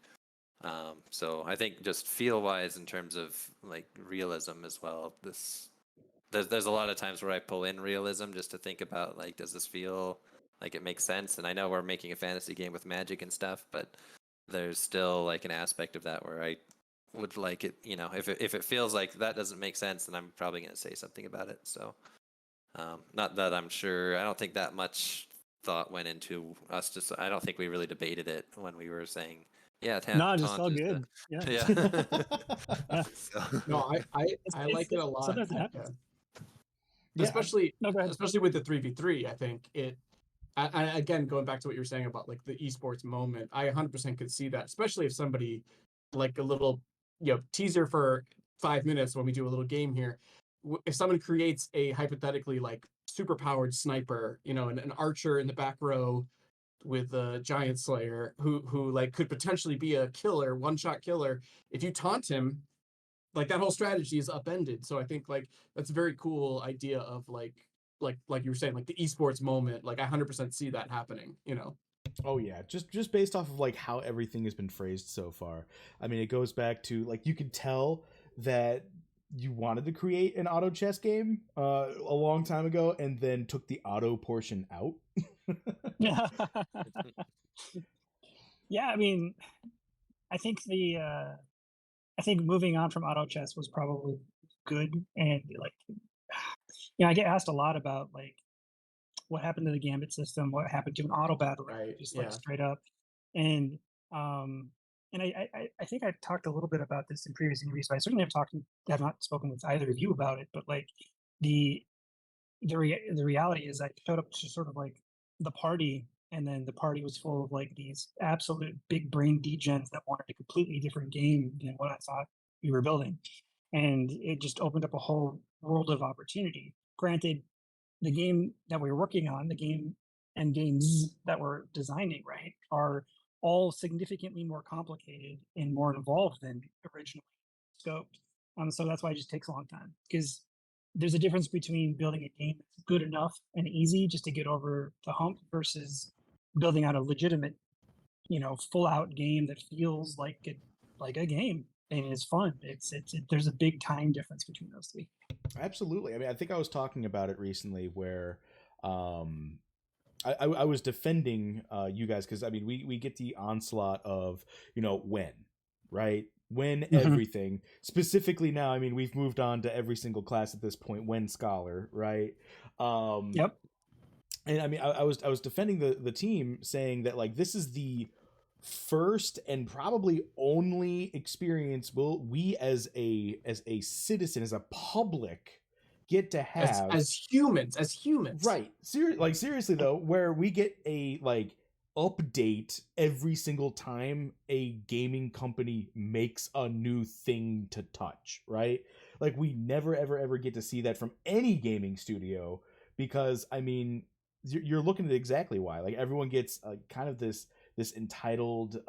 So I think just feel wise in terms of like realism as well. There's a lot of times where I pull in realism just to think about like, does this feel like it makes sense? And I know we're making a fantasy game with magic and stuff, but there's still like an aspect of that where I would like it, you know, if it feels like that doesn't make sense, then I'm probably going to say something about it. So not that I'm sure, I don't think that much thought went into us. Just I don't think we really debated it when we were saying, yeah, No, just all good. Yeah. Yeah. So. No, I like it a lot. Sometimes it happens. Yeah. Especially No, go ahead. especially with the 3v3, I think again, going back to what you were saying about like the esports moment, I 100% could see that, especially if somebody like a little, you know, teaser for 5 minutes when we do a little game here. If someone creates a hypothetically like super powered sniper, you know, an archer in the back row with a giant slayer who like could potentially be a killer, one-shot killer, if you taunt him, like that whole strategy is upended. So I think like that's a very cool idea of like you were saying, like the esports moment. Like I 100% see that happening, you know. Oh yeah, just based off of like how everything has been phrased so far. I mean, it goes back to like you could tell that you wanted to create an auto chess game a long time ago, and then took the auto portion out. Yeah, I mean, I think I think moving on from auto chess was probably good, and like, you know, I get asked a lot about like what happened to the gambit system, what happened to an auto battle, Right, just yeah. like straight up, and I think I've talked a little bit about this in previous interviews, but I certainly have not spoken with either of you about it. But like the reality is I showed up to sort of like the party, and then the party was full of like these absolute big brain degens that wanted a completely different game than what I thought we were building. And it just opened up a whole world of opportunity. Granted, the game that we were working on, the game and games that we're designing, right, are all significantly more complicated and more involved than originally scoped. So that's why it just takes a long time, because there's a difference between building a game that's good enough and easy just to get over the hump versus building out a legitimate, you know, full out game that feels like a game and is fun. There's a big time difference between those three. Absolutely. I mean, I think I was talking about it recently where I was defending you guys because I mean we get the onslaught of, you know, when, right? When everything specifically now, I mean, we've moved on to every single class at this point, when scholar, right? Yep. And I mean, I was defending the team, saying that like this is the first and probably only experience we as a citizen, as a public, get to have as humans, right? Seriously though, where we get a like update every single time a gaming company makes a new thing to touch, right? Like we never ever get to see that from any gaming studio, because I mean you're looking at exactly why. Like everyone gets kind of this entitled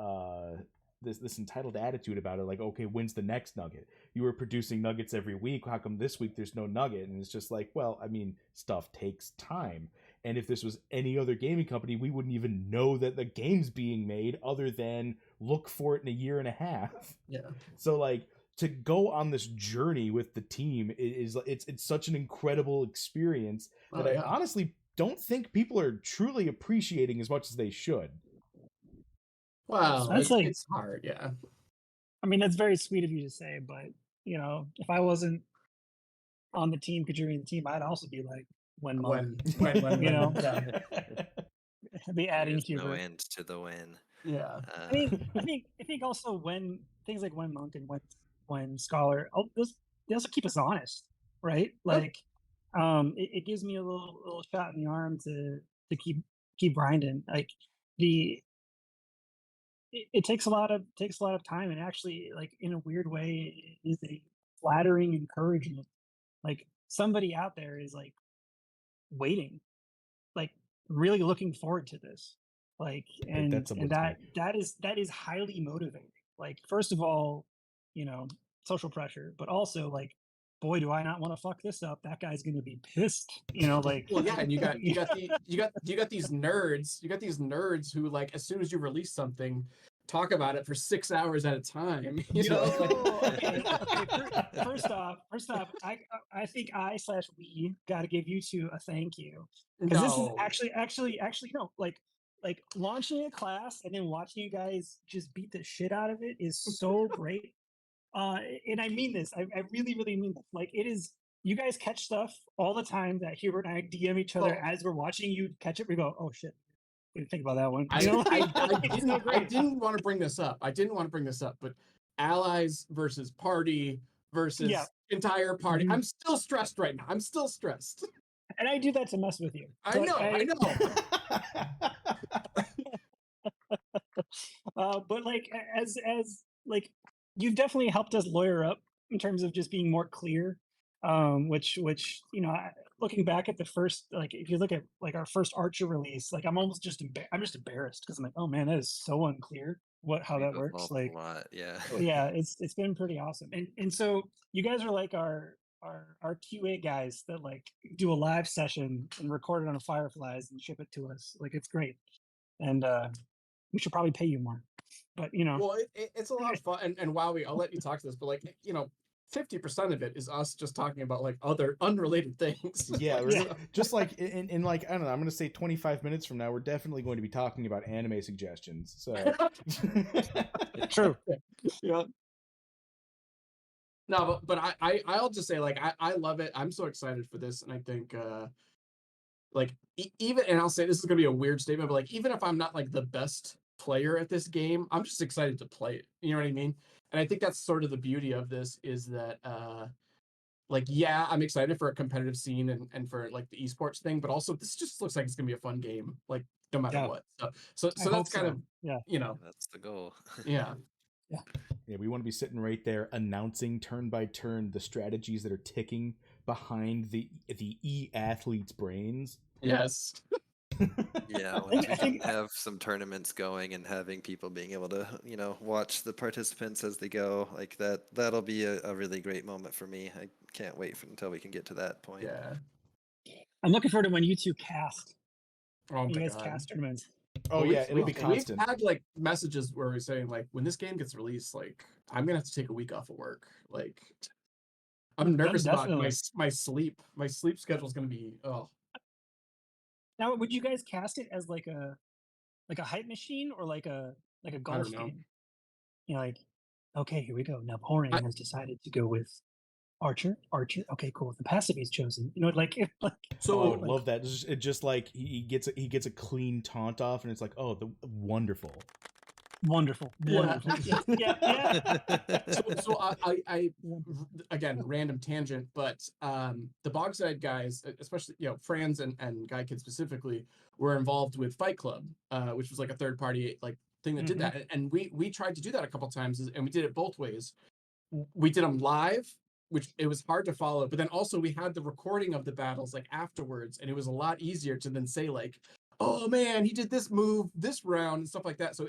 this entitled attitude about it, like, okay, when's the next nugget? You were producing nuggets every week, how come this week there's no nugget? And it's just like, well, I mean, stuff takes time. And if this was any other gaming company, we wouldn't even know that the game's being made other than look for it in a year and a half. Yeah. So like to go on this journey with the team is it's such an incredible experience that I honestly don't think people are truly appreciating as much as they should. Wow, that's like, it's hard, yeah. I mean, that's very sweet of you to say, but you know, if I wasn't on the team, contributing to the team, I'd also be like, when you know, be adding There's no Hubert. end to the win. Yeah. I think also when things like when Monk and when Scholar, they also keep us honest, right? Like, it gives me a little shot in the arm to keep grinding. Like the it takes a lot of time, and actually, like in a weird way, it is a flattering encouragement. Like somebody out there is like waiting, like really looking forward to this. Like and that is highly motivating. Like first of all, social pressure, but also like, boy, do I not want to fuck this up. That guy's gonna be pissed. Like Well, yeah, and you got these nerds who, like, as soon as you release something, talk about it for 6 hours at a time. Okay. First off, I think we got to give you two a thank you, because this is actually no, like launching a class and then watching you guys just beat the shit out of it is so great. And I mean this. I really, really mean this. Like, it is. You guys catch stuff all the time that Hubert and I DM each other as we're watching you catch it. We go, oh shit, we didn't think about that one. I didn't want to bring this up. But allies versus party versus entire party. I'm still stressed right now. I'm still stressed. And I do that to mess with you. I know. But like as like, you've definitely helped us lawyer up in terms of just being more clear. Which looking back at the first, like if you look at like our first Archer release, like I'm just embarrassed because I'm like, oh man, that is so unclear how that works. Like, yeah, it's been pretty awesome. And so you guys are like our QA guys that like do a live session and record it on Fireflies and ship it to us. Like, it's great. And we should probably pay you more, but well, it's a lot of fun. And Wowee, I'll let you talk to this, but like 50% of it is us just talking about like other unrelated things. Yeah, just like in like, I don't know, I'm gonna say 25 minutes from now, we're definitely going to be talking about anime suggestions. So true. Yeah. No, but I'll just say, like, I love it. I'm so excited for this, and I think like even, and I'll say this is gonna be a weird statement, but like even if I'm not like the best player at this game, I'm just excited to play it. You know what I mean? And I think that's sort of the beauty of this, is that like, yeah, I'm excited for a competitive scene and for like the esports thing, but also this just looks like it's gonna be a fun game, like no matter what. So that's kind of that's the goal. Yeah. Yeah, we want to be sitting right there announcing turn by turn the strategies that are ticking behind the e-athletes' brains. Yes. Yeah, once we can have some tournaments going and having people being able to, watch the participants as they go, like that'll be a really great moment for me. I can't wait until we can get to that point. Yeah. I'm looking forward to when you two cast. Oh you my guys God. cast tournaments. Oh yeah, it'll be constant. We've had like messages where we're saying like, when this game gets released, like I'm gonna have to take a week off of work. Like, I'm nervous about my sleep. My sleep schedule is gonna be Now, would you guys cast it as like a hype machine or like a golf game? Like, okay, here we go. Now Poring has decided to go with Archer. Okay, cool. The passive he's chosen. So I would love that. It's just like he gets a clean taunt off, and it's like, oh, the wonderful. Yeah. So I again, random tangent, but the Bogside guys, especially Franz and Guy Kid specifically, were involved with Fight Club, which was like a third party like thing that did that, and we tried to do that a couple times, and we did it both ways. We did them live, which it was hard to follow, but then also we had the recording of the battles like afterwards, and it was a lot easier to then say like, oh man, he did this move this round and stuff like that. So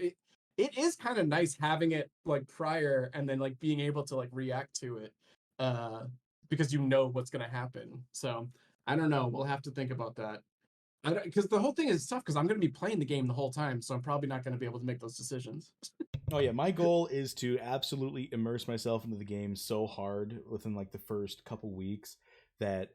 it is kind of nice having it like prior and then like being able to like react to it because what's going to happen. So I don't know. We'll have to think about that. Because the whole thing is tough because I'm going to be playing the game the whole time. So I'm probably not going to be able to make those decisions. Oh yeah, my goal is to absolutely immerse myself into the game so hard within like the first couple weeks that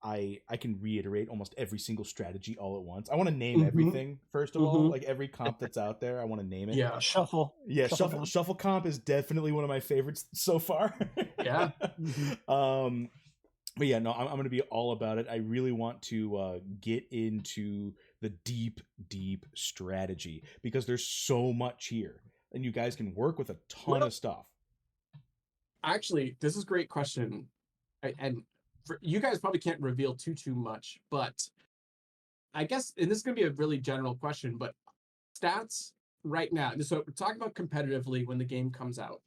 I can reiterate almost every single strategy all at once. I want to name everything first of all, like every comp that's out there. I want to name it. Yeah, shuffle. Yeah, shuffle comp is definitely one of my favorites so far. Yeah. But yeah, no, I'm going to be all about it. I really want to get into the deep strategy because there's so much here, and you guys can work with a ton of stuff. Actually, this is a great question, and you guys probably can't reveal too much, but I guess, and this is going to be a really general question, but stats right now. So we're talking about competitively when the game comes out.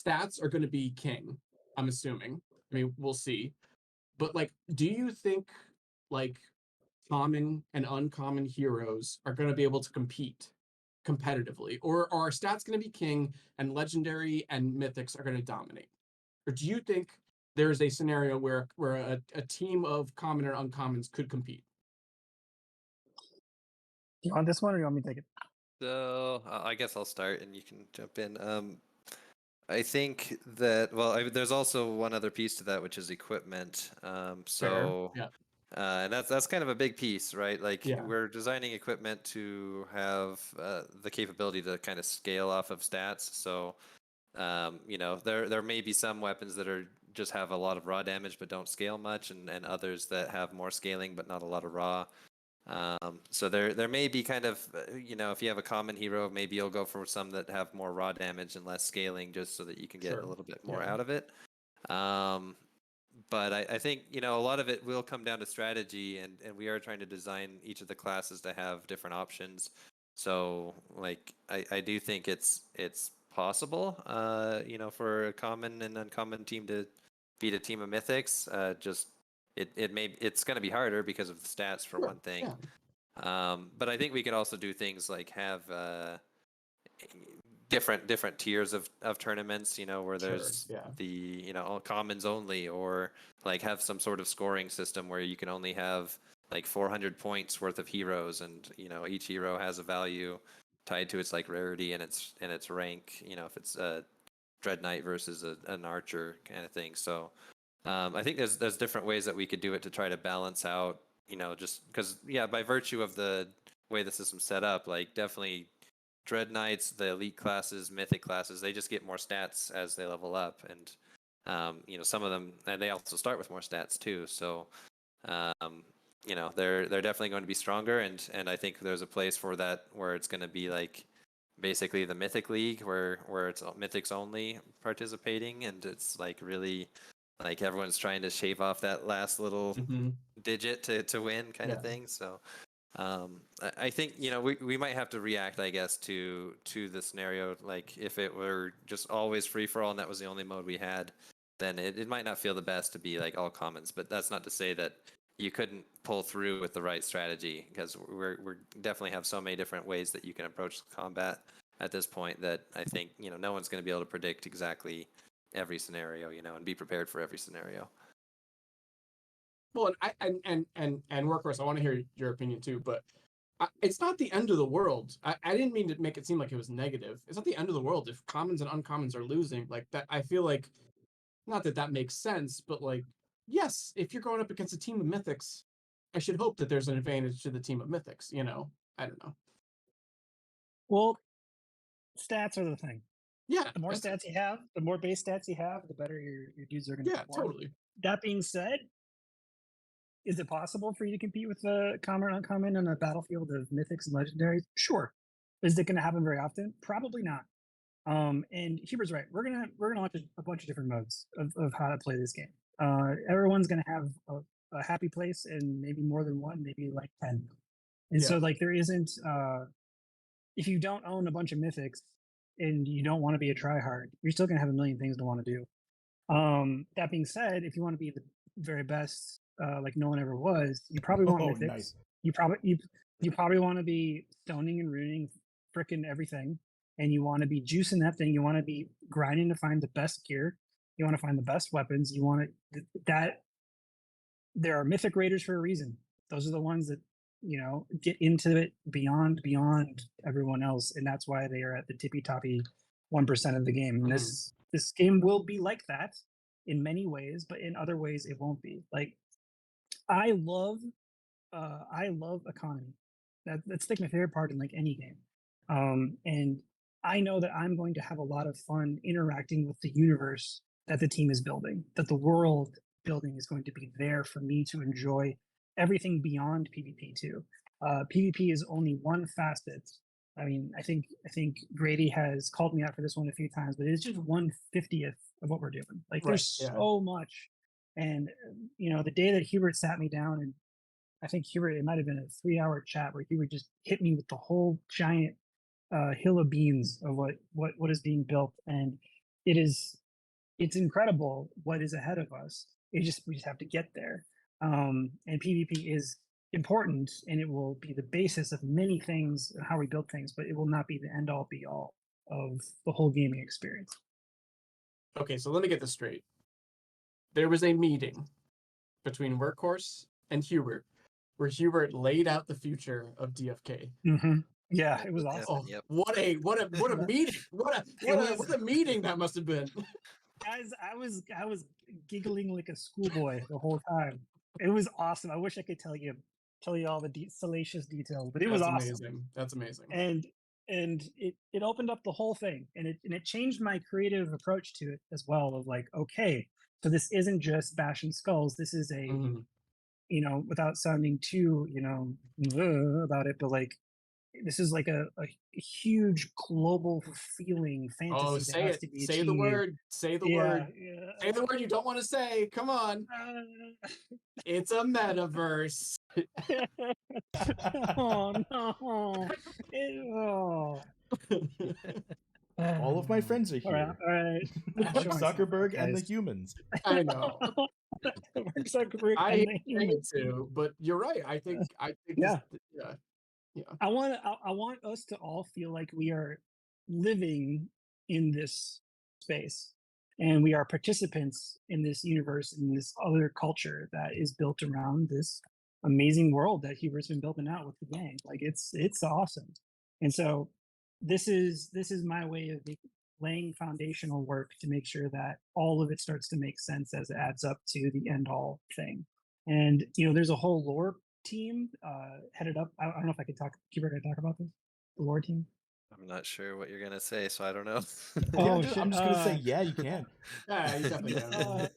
Stats are going to be king, I'm assuming. I mean, we'll see. But like, do you think like common and uncommon heroes are going to be able to compete competitively, or are stats going to be king and legendary and mythics are going to dominate? Or do you think there's a scenario where a team of common and uncommons could compete? You want this one, or you want me to take it? So I guess I'll start and you can jump in. I think that there's also one other piece to that, which is equipment. So Yeah. and that's kind of a big piece, right? Like Yeah. we're designing equipment to have the capability to kind of scale off of stats. So there may be some weapons that are just have a lot of raw damage but don't scale much, and others that have more scaling but not a lot of raw. So there may be kind of if you have a common hero, maybe you'll go for some that have more raw damage and less scaling, just so that you can get a little bit more out of it. But I think a lot of it will come down to strategy, and we are trying to design each of the classes to have different options. So like I do think it's possible for a common and uncommon team to beat a team of mythics. It's going to be harder because of the stats for one thing. Yeah. But I think we could also do things like have different tiers of tournaments, where there's all commons only, or like have some sort of scoring system where you can only have like 400 points worth of heroes, and each hero has a value tied to its like rarity and its rank, if it's a Dread Knight versus an archer kind of thing. So I think there's different ways that we could do it to try to balance out, just because by virtue of the way the system's set up, like definitely Dread Knights, the elite classes, mythic classes, they just get more stats as they level up, and some of them, and they also start with more stats too. So they're definitely going to be stronger, and I think there's a place for that where it's going to be like basically the Mythic League, where it's mythics only participating, and it's like really like everyone's trying to shave off that last little digit to win kind of thing. So I think we might have to react, I guess, to the scenario. Like if it were just always free for all and that was the only mode we had, then it might not feel the best to be like all commons. But that's not to say that you couldn't pull through with the right strategy, because we're definitely have so many different ways that you can approach combat at this point that I think no one's going to be able to predict exactly every scenario, and be prepared for every scenario. Well, and Workhorse, I want to hear your opinion too, but it's not the end of the world. I didn't mean to make it seem like it was negative. It's not the end of the world if commons and uncommons are losing like that. I feel like, not that that makes sense, but like, yes, if you're going up against a team of mythics, I should hope that there's an advantage to the team of mythics. I don't know. Well, stats are the thing. Yeah. The more stats you have, the more base stats you have, the better your dudes are going to perform. Totally. That being said, is it possible for you to compete with the common or uncommon on a battlefield of mythics and legendaries? Sure. Is it going to happen very often? Probably not. And Hubert's right. We're gonna launch a bunch of different modes of how to play this game. Everyone's gonna have a happy place and maybe more than one, maybe like 10. And so like there isn't if you don't own a bunch of mythics and you don't want to be a tryhard, you're still gonna have a million things to want to do. That being said, if you want to be the very best, like no one ever was, you probably want mythics. Nice. You probably want to be stoning and ruining frickin' everything, and you want to be juicing that thing. You want to be grinding to find the best gear. You want to find the best weapons. You want to that. There are mythic raiders for a reason. Those are the ones that get into it beyond everyone else, and that's why they are at the tippy toppy 1% of the game. And this game will be like that in many ways, but in other ways it won't be. Like I love economy. That's like my favorite part in like any game. And I know that I'm going to have a lot of fun interacting with the universe that the team is building, that the world building is going to be there for me to enjoy everything beyond PvP too. PvP is only one facet. I mean, I think Grady has called me out for this one a few times, but it's just 1/50th of what we're doing. Like there's so much. And the day that Hubert sat me down and I think Hubert, it might have been a 3-hour chat where Hubert just hit me with the whole giant hill of beans of what is being built, and it's incredible what is ahead of us. We just have to get there. And PvP is important, and it will be the basis of many things, how we build things, but it will not be the end all be all of the whole gaming experience. Okay, so let me get this straight. There was a meeting between Workhorse and Hubert where Hubert laid out the future of DFK. Mm-hmm. Yeah, it was awesome. Oh, Yep. what a meeting! What a meeting that must have been. Guys, I was giggling like a schoolboy the whole time. It was awesome. I wish I could tell you all the salacious details, but it was awesome. Amazing. That's amazing. And it opened up the whole thing, and it changed my creative approach to it as well. Of like, okay, so this isn't just bashing skulls. This is a without sounding too about it, but like this is like a huge global feeling fantasy. Oh, that say has it. to be Say the achieved. word. Say the word. Yeah. Say the word you don't want to say. Come on. It's a metaverse. Oh no. Oh. All of my friends are All right, here. all right. Mark Show myself, Zuckerberg and the guys. humans. I know. Mark Zuckerberg I and the hate humans. to, but you're right. I think Yeah. yeah. I want us to all feel like we are living in this space, and we are participants in this universe, in this other culture that is built around this amazing world that Hubert's been building out with the gang. Like it's awesome. And so this is my way of laying foundational work to make sure that all of it starts to make sense as it adds up to the end all thing. And there's a whole lore team headed up. I don't know if I could talk. Hubert, can I talk about this? The lore team. I'm not sure what you're gonna say, so I don't know. Oh, I'm just gonna say, yeah, you can. Yeah, you definitely can.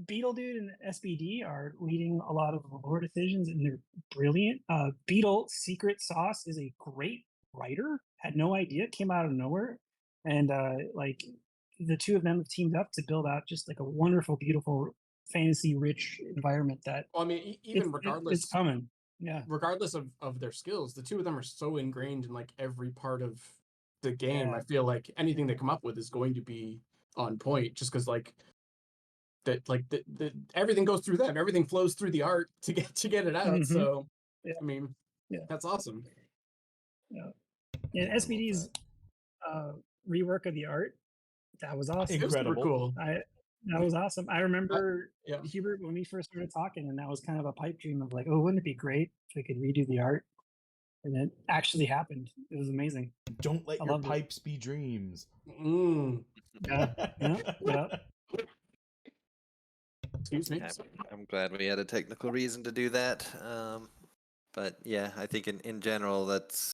Beetle Dude and SBD are leading a lot of the lore decisions, and they're brilliant. Beetle Secret Sauce is a great writer. Had no idea, came out of nowhere, and like the two of them have teamed up to build out just like a wonderful, beautiful, fantasy-rich environment. That Well, I mean, even regardless, it's coming. Yeah. Regardless of their skills, the two of them are so ingrained in like every part of the game. Yeah. I feel like anything they come up with is going to be on point, just because like that, like the everything goes through them. Everything flows through the art to get it out. Mhm. So, Yeah. I mean, that's awesome. Yeah. And SBD's rework of the art, that was awesome. Incredible. Super cool. That was awesome. I remember Yeah. Hubert when we first started talking, and that was kind of a pipe dream of like, oh, wouldn't it be great if we could redo the art? And it actually happened. It was amazing. Don't let I your loved it. pipes be dreams. Yeah. Excuse me. I'm glad we had a technical reason to do that. But yeah, I think in general, that's,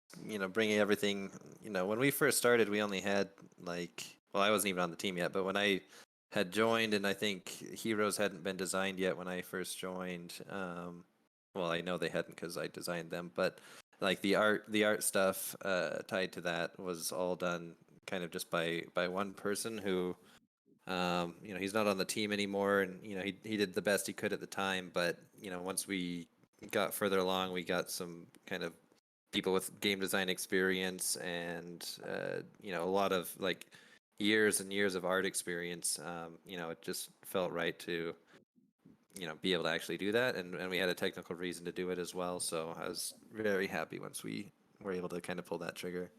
bringing everything, when we first started, we only had well, I wasn't even on the team yet, but when I had joined, and I think heroes hadn't been designed yet when I first joined. Well, I know they hadn't because I designed them, but like the art stuff tied to that was all done kind of just by one person who, he's not on the team anymore, and he did the best he could at the time. But once we got further along, we got some kind of people with game design experience and a lot of like years and years of art experience. It just felt right to be able to actually do that, and we had a technical reason to do it as well. So I was very happy once we were able to kind of pull that trigger.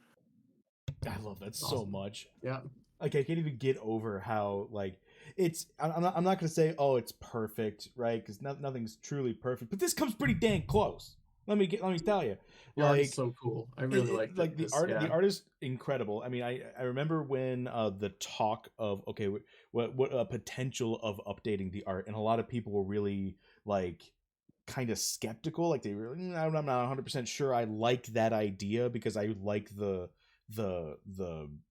I love that so Awesome. much. Yeah. Like I can't even get over how like it's. I'm not gonna say it's perfect, right? Because nothing's truly perfect. But this comes pretty dang close. Let me tell you. The art Like is so cool. I really like the art. The art is incredible. I mean, I remember when the talk of what potential of updating the art, and a lot of people were really like kind of skeptical. Like they were, I'm not 100% sure I like that idea because I like the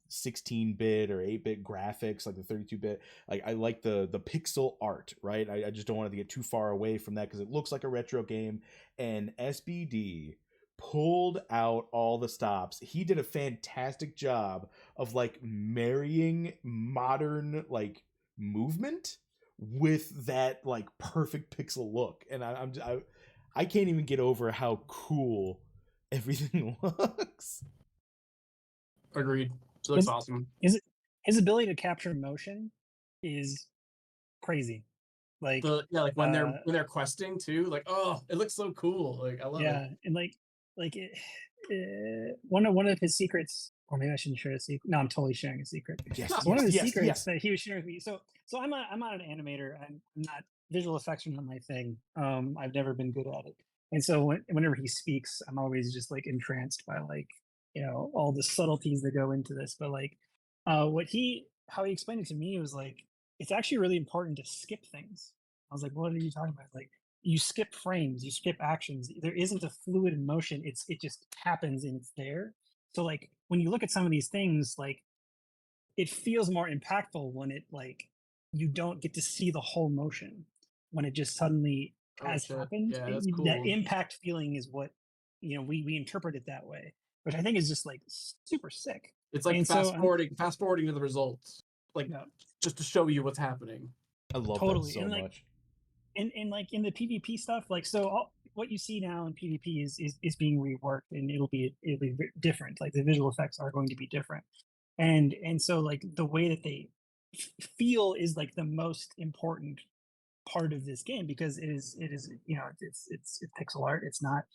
16-bit or 8-bit graphics, like the 32-bit. Like I like the pixel art, right? I just don't want to get too far away from that because it looks like a retro game. And SBD pulled out all the stops. He did a fantastic job of like marrying modern like movement with that like perfect pixel look. And I can't even get over how cool everything looks. Agreed. It looks Is- awesome. His ability to capture motion is crazy. Like Like when they're questing too, like, oh, it looks so cool. Like I love yeah, it. and one of his secrets, or maybe I shouldn't share a secret. No, I'm totally sharing a secret. Yes, One of the yes, secrets yes. that he was sharing with me. So I'm not an animator. I'm not visual effects are not my thing. I've never been good at it. And so whenever he speaks, I'm always just like entranced by like, all the subtleties that go into this. But like how he explained it to me was like, it's actually really important to skip things. I was like, what are you talking about? Like, you skip frames, you skip actions. There isn't a fluid in motion. It just happens and it's there. So like when you look at some of these things, like it feels more impactful when it like you don't get to see the whole motion when it just suddenly has happened. Yeah, that's cool. That impact feeling is what we interpret it that way, which I think is just like super sick. It's like fast forwarding to the results, like just to show you what's happening. I love totally. that so much. And like in the PvP stuff, like what you see now in PvP is being reworked, and it'll be different. Like the visual effects are going to be different, and so like the way that they feel is like the most important part of this game, because it is it's pixel art. It's not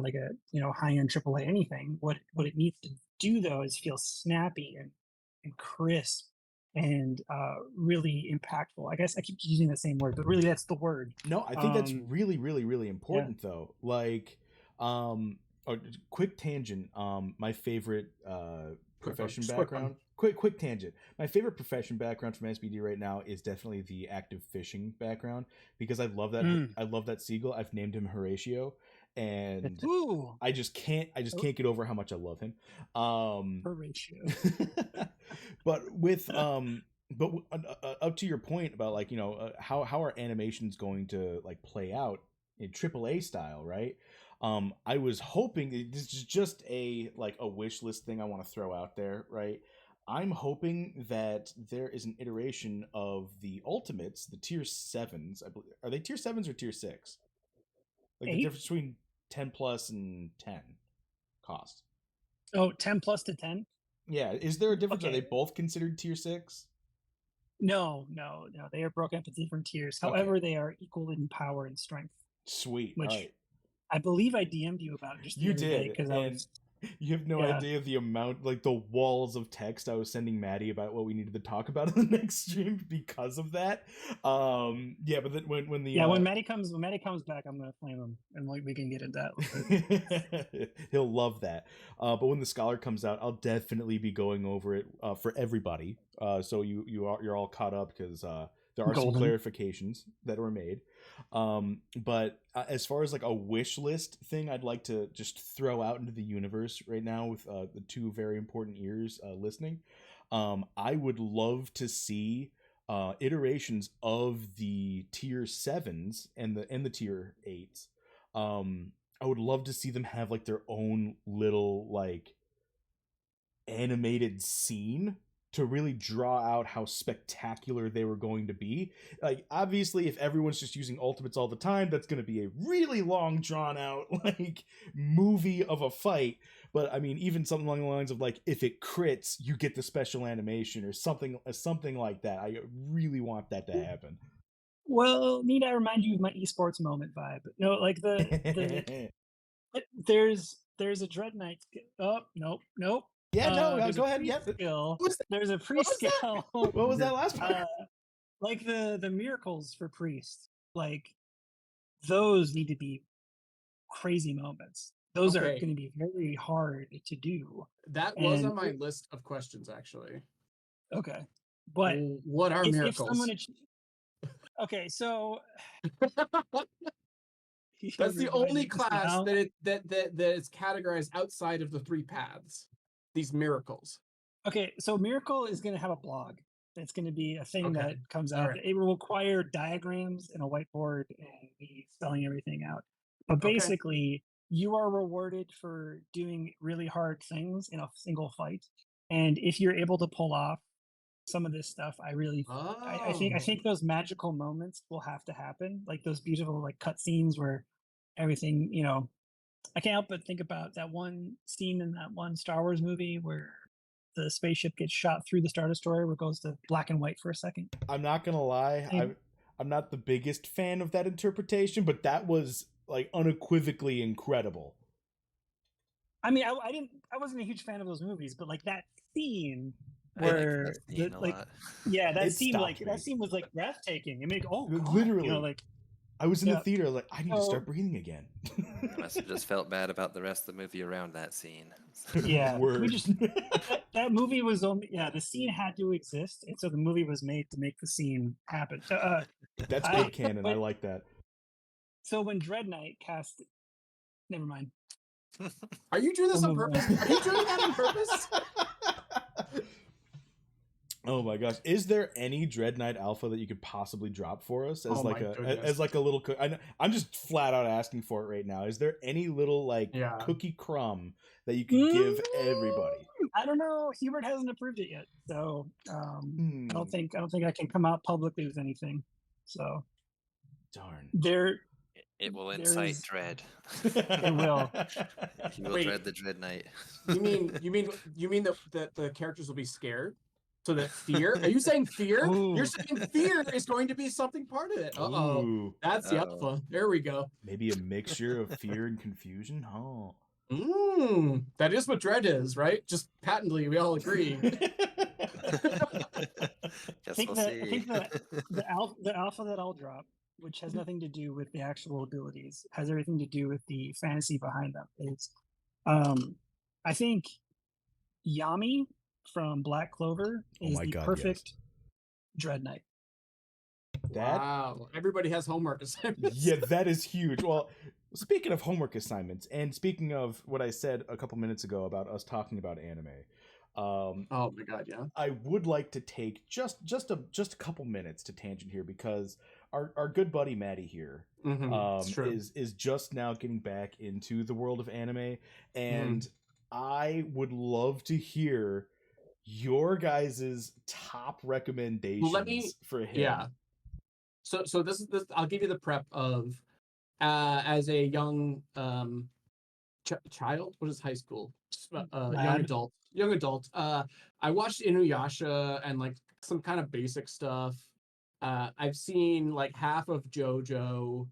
like a high end AAA anything. What it needs to do though is feel snappy and crisp and really impactful. I guess I keep using the same word, but really that's the word. No, I think that's really, really, really important though. Like, quick tangent. My favorite profession background. Quick tangent. My favorite profession background from SBD right now is definitely the active fishing background, because I love that. I love that seagull. I've named him Horatio, and I just can't get over how much I love him. Horatio. But with up to your point about like how are animations going to like play out in AAA style, right? I was hoping, this is just a wish list thing I want to throw out there, right? I'm hoping that there is an iteration of the ultimates, the tier 7s. I believe, are they tier 7s or tier 6? Like 8? The difference between 10 plus and 10 cost. Oh, 10 plus to 10? Yeah. Is there a difference? Okay. Are they both considered tier 6? No. They are broken up into different tiers. However, they are equal in power and strength. Sweet. Which all right. I believe I DM'd you about just the other day, because I was... You have no idea the amount, like the walls of text I was sending Maddie about what we needed to talk about in the next stream because of that. But then when Maddie comes back, I'm gonna flame him and we can get into that. He'll love that. But when the scholar comes out, I'll definitely be going over it for everybody. So you're all caught up, because there are some clarifications that were made. But as far as like a wish list thing, I'd like to just throw out into the universe right now with the two very important ears listening. I would love to see iterations of the tier 7s and the tier 8s. I would love to see them have like their own little like animated scene to really draw out how spectacular they were going to be. Like, obviously, if everyone's just using ultimates all the time, that's going to be a really long, drawn out, like, movie of a fight. But, I mean, even something along the lines of, like, if it crits, you get the special animation or something like that. I really want that to happen. Well, need I remind you of my eSports moment vibe? No, like there's a Dread Knight. Oh, nope. Yeah, no, go ahead. Yeah, there's a priest skill. What was that last part? Like the miracles for priests, like those need to be crazy moments. Those are going to be very hard to do. That was on my list of questions, actually. Okay, but what are miracles? Okay, so that's the only class that is categorized outside of the 3 paths. These miracles. Okay, so Miracle is going to have a blog. It's going to be a thing that comes out. Right. It will require diagrams and a whiteboard and me spelling everything out. But basically, you are rewarded for doing really hard things in a single fight. And if you're able to pull off some of this stuff, I think those magical moments will have to happen. Like those beautiful like cutscenes where everything, you know, I can't help but think about that one scene in that one Star Wars movie where the spaceship gets shot through the Star Destroyer, where it goes to black and white for a second. I'm not gonna lie, I'm not the biggest fan of that interpretation, but that was like unequivocally incredible. I mean, I wasn't a huge fan of those movies, but like that scene I like where that scene a lot. yeah, that It scene stopped me. that scene was like breathtaking. It made God, Literally, you know, like I was in the yeah. theater like I need to So- start breathing again. I must have just felt bad about the rest of the movie around that scene. Yeah, we Word. just that movie was only the scene had to exist, and so the movie was made to make the scene happen. So, That's I- good canon. I like that. so when Dread Knight cast, never mind. Are you doing this We'll on move purpose? on. Are you doing that on purpose? Oh my gosh! Is there any Dread Knight Alpha that you could possibly drop for us as Oh like my a goodness. as like a little? I'm just flat out asking for it right now. Is there any little like Yeah. cookie crumb that you could give everybody? I don't know. Hubert hasn't approved it yet, so I Hmm, don't think I can come out publicly with anything. So darn. there, It will There incite is- dread. it will. You will Wait. dread the Dread Knight. You mean that the characters will be scared? So that fear? Are you saying fear? Ooh. You're saying fear is going to be something part of it. Uh-oh. Ooh, That's the Uh-oh. alpha. There we go. maybe a mixture of fear and confusion. Huh. That is what dread is, right? Just patently, we all agree. Guess think we'll that- see. I think the alpha that I'll drop, which has nothing to do with the actual abilities, has everything to do with the fantasy behind them. Is I think Yami from Black Clover Oh is my the God, yes. perfect Dread Knight. That Wow. Everybody has homework assignments. yeah, that is huge. Well, speaking of homework assignments, and speaking of what I said a couple minutes ago about us talking about anime, Oh my god, yeah. I would like to take just a couple minutes to tangent here because our good buddy Maddie here It's true. is just now getting back into the world of anime, and I would love to hear your guys' top recommendations for him. Yeah. So this I'll give you the prep of as a young child. What is high school? Lad. Young adult. I watched Inuyasha and like some kind of basic stuff. I've seen like half of JoJo,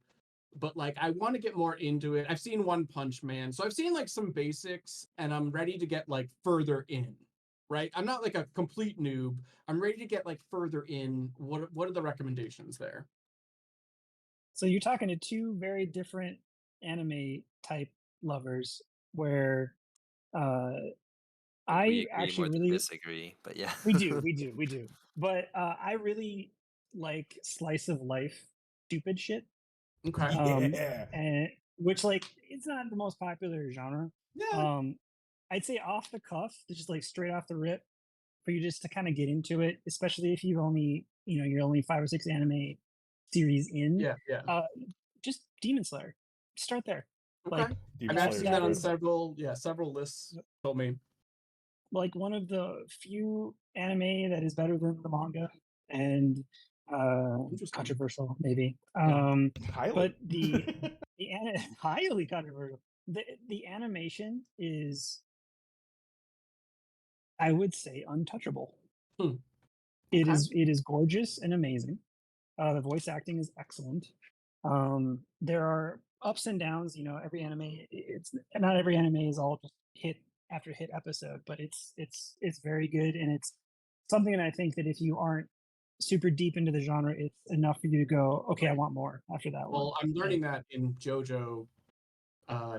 but like I want to get more into it. I've seen One Punch Man, so I've seen like some basics, and I'm ready to get like further in. Right? I'm not like a complete noob. I'm ready to get like further in. What are the recommendations there? So you're talking to two very different anime type lovers, where We I agree actually more than really disagree, but yeah. we do. But I really like slice of life stupid shit. Okay. Yeah. And which like it's not the most popular genre. Yeah. I'd say off the cuff, just like straight off the rip, for you just to kind of get into it, especially if you've only, you're only 5 or 6 anime series in. Yeah. Just Demon Slayer. Start there. Okay. Like Demon I've Slayer's seen that on good. several lists. Told me. like one of the few anime that is better than the manga, and Interesting. controversial maybe. Yeah. Highly. But the highly controversial. The animation is, I would say, untouchable. Hmm. It Okay. is gorgeous and amazing. The voice acting is excellent. There are ups and downs. Every anime. It's not every anime is all just hit after hit episode, but it's very good, and it's something that I think that if you aren't super deep into the genre, it's enough for you to go, okay, I want more after that one. Well, I'm learning that in JoJo,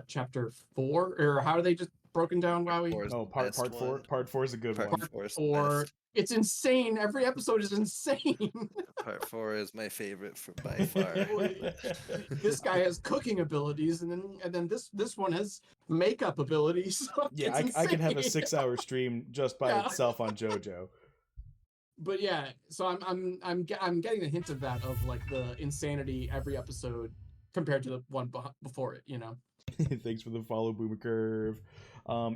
chapter 4, or how are they just broken down, Wowee? Four is Oh, the part best 4. one. Part 4 is a good Part one. 4 is the Or best. it's insane. Every episode is insane. Part 4 is my favorite by far. This guy has cooking abilities, and then this one has makeup abilities. Yeah, It's I could have a insane. 6-hour stream just by Yeah. itself on JoJo. But yeah, so I'm getting a hint of that, of like the insanity every episode compared to the one before it. Thanks for the follow, Boomer Curve.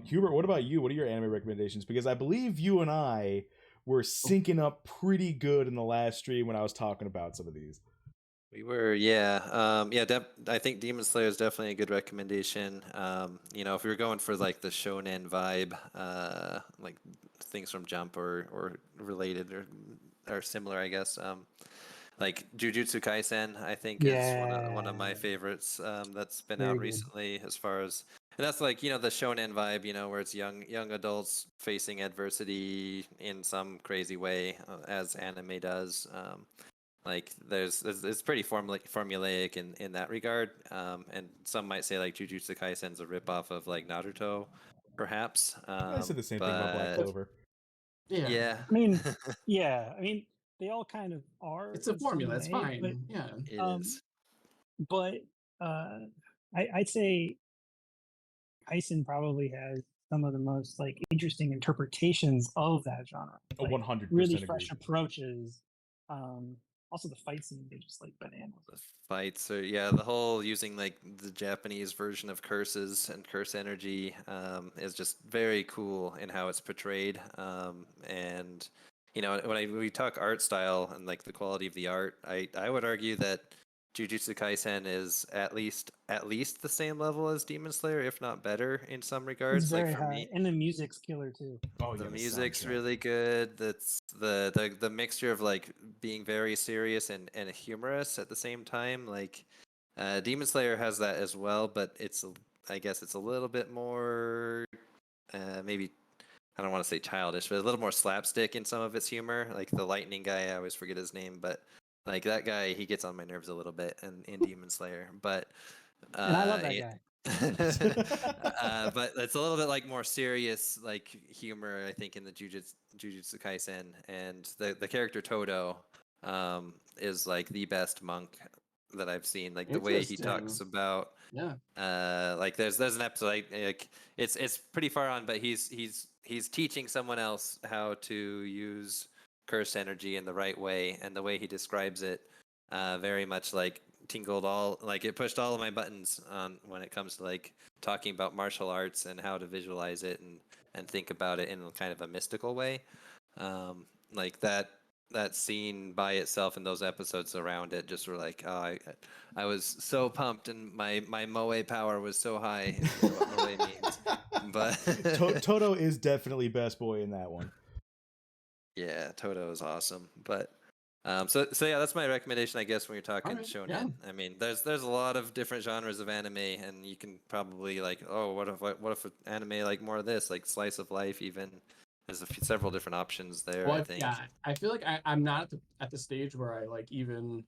Hubert, what about you? What are your anime recommendations? Because I believe you and I were syncing up pretty good in the last stream when I was talking about some of these. We were, I think Demon Slayer is definitely a good recommendation. If you're going for like the shonen vibe, like things from Jump or related or similar, I guess. Like Jujutsu Kaisen, I think is one of my favorites that's been Very out good. recently. As far as and that's like the shonen vibe, where it's young adults facing adversity in some crazy way, as anime does. Like it's pretty formulaic in that regard, and some might say like Jujutsu Kaisen's a ripoff of like Naruto, perhaps. I said the same thing about Black But Clover. yeah, I mean, yeah, I mean, they all kind of are. It's a in some formula. It's way, fine. but, Yeah. it is. But I'd say Kaisen probably has some of the most like interesting interpretations of that genre. Like, 100% really agree. fresh approaches. Also the fight scene, they just like bananas. The fights the whole using like the Japanese version of curses and curse energy is just very cool in how it's portrayed. And when we talk art style and like the quality of the art, I would argue that Jujutsu Kaisen is at least the same level as Demon Slayer, if not better in some regards. It's very like for high, me, and the music's killer too. Oh yeah, the the music's soundtrack. really good. That's the mixture of like being very serious and humorous at the same time. Like Demon Slayer has that as well, but I guess it's a little bit more maybe I don't want to say childish, but a little more slapstick in some of its humor. Like the lightning guy, I always forget his name, but like that guy, he gets on my nerves a little bit in Demon Slayer. But And I love that guy. but it's a little bit like more serious like humor, I think, in the Jujutsu Kaisen, and the character Todo is like the best monk that I've seen. Like the way he talks about like there's an episode like it's pretty far on, but he's teaching someone else how to use curse energy in the right way, and the way he describes it very much like it pushed all of my buttons on when it comes to like talking about martial arts and how to visualize it and think about it in kind of a mystical way. Like that scene by itself and those episodes around it just were like, oh, I was so pumped, and my moe power was so high. If you know what moe means. But Toto is definitely best boy in that one. Yeah, Toto is awesome. But so yeah, that's my recommendation, I guess, when you're talking shonen. Yeah. I mean, there's a lot of different genres of anime, and you can probably like, oh, what if anime like more of this, like slice of life, even. There's several different options there. Well, I think. Yeah, I feel like I'm not at the stage where I like even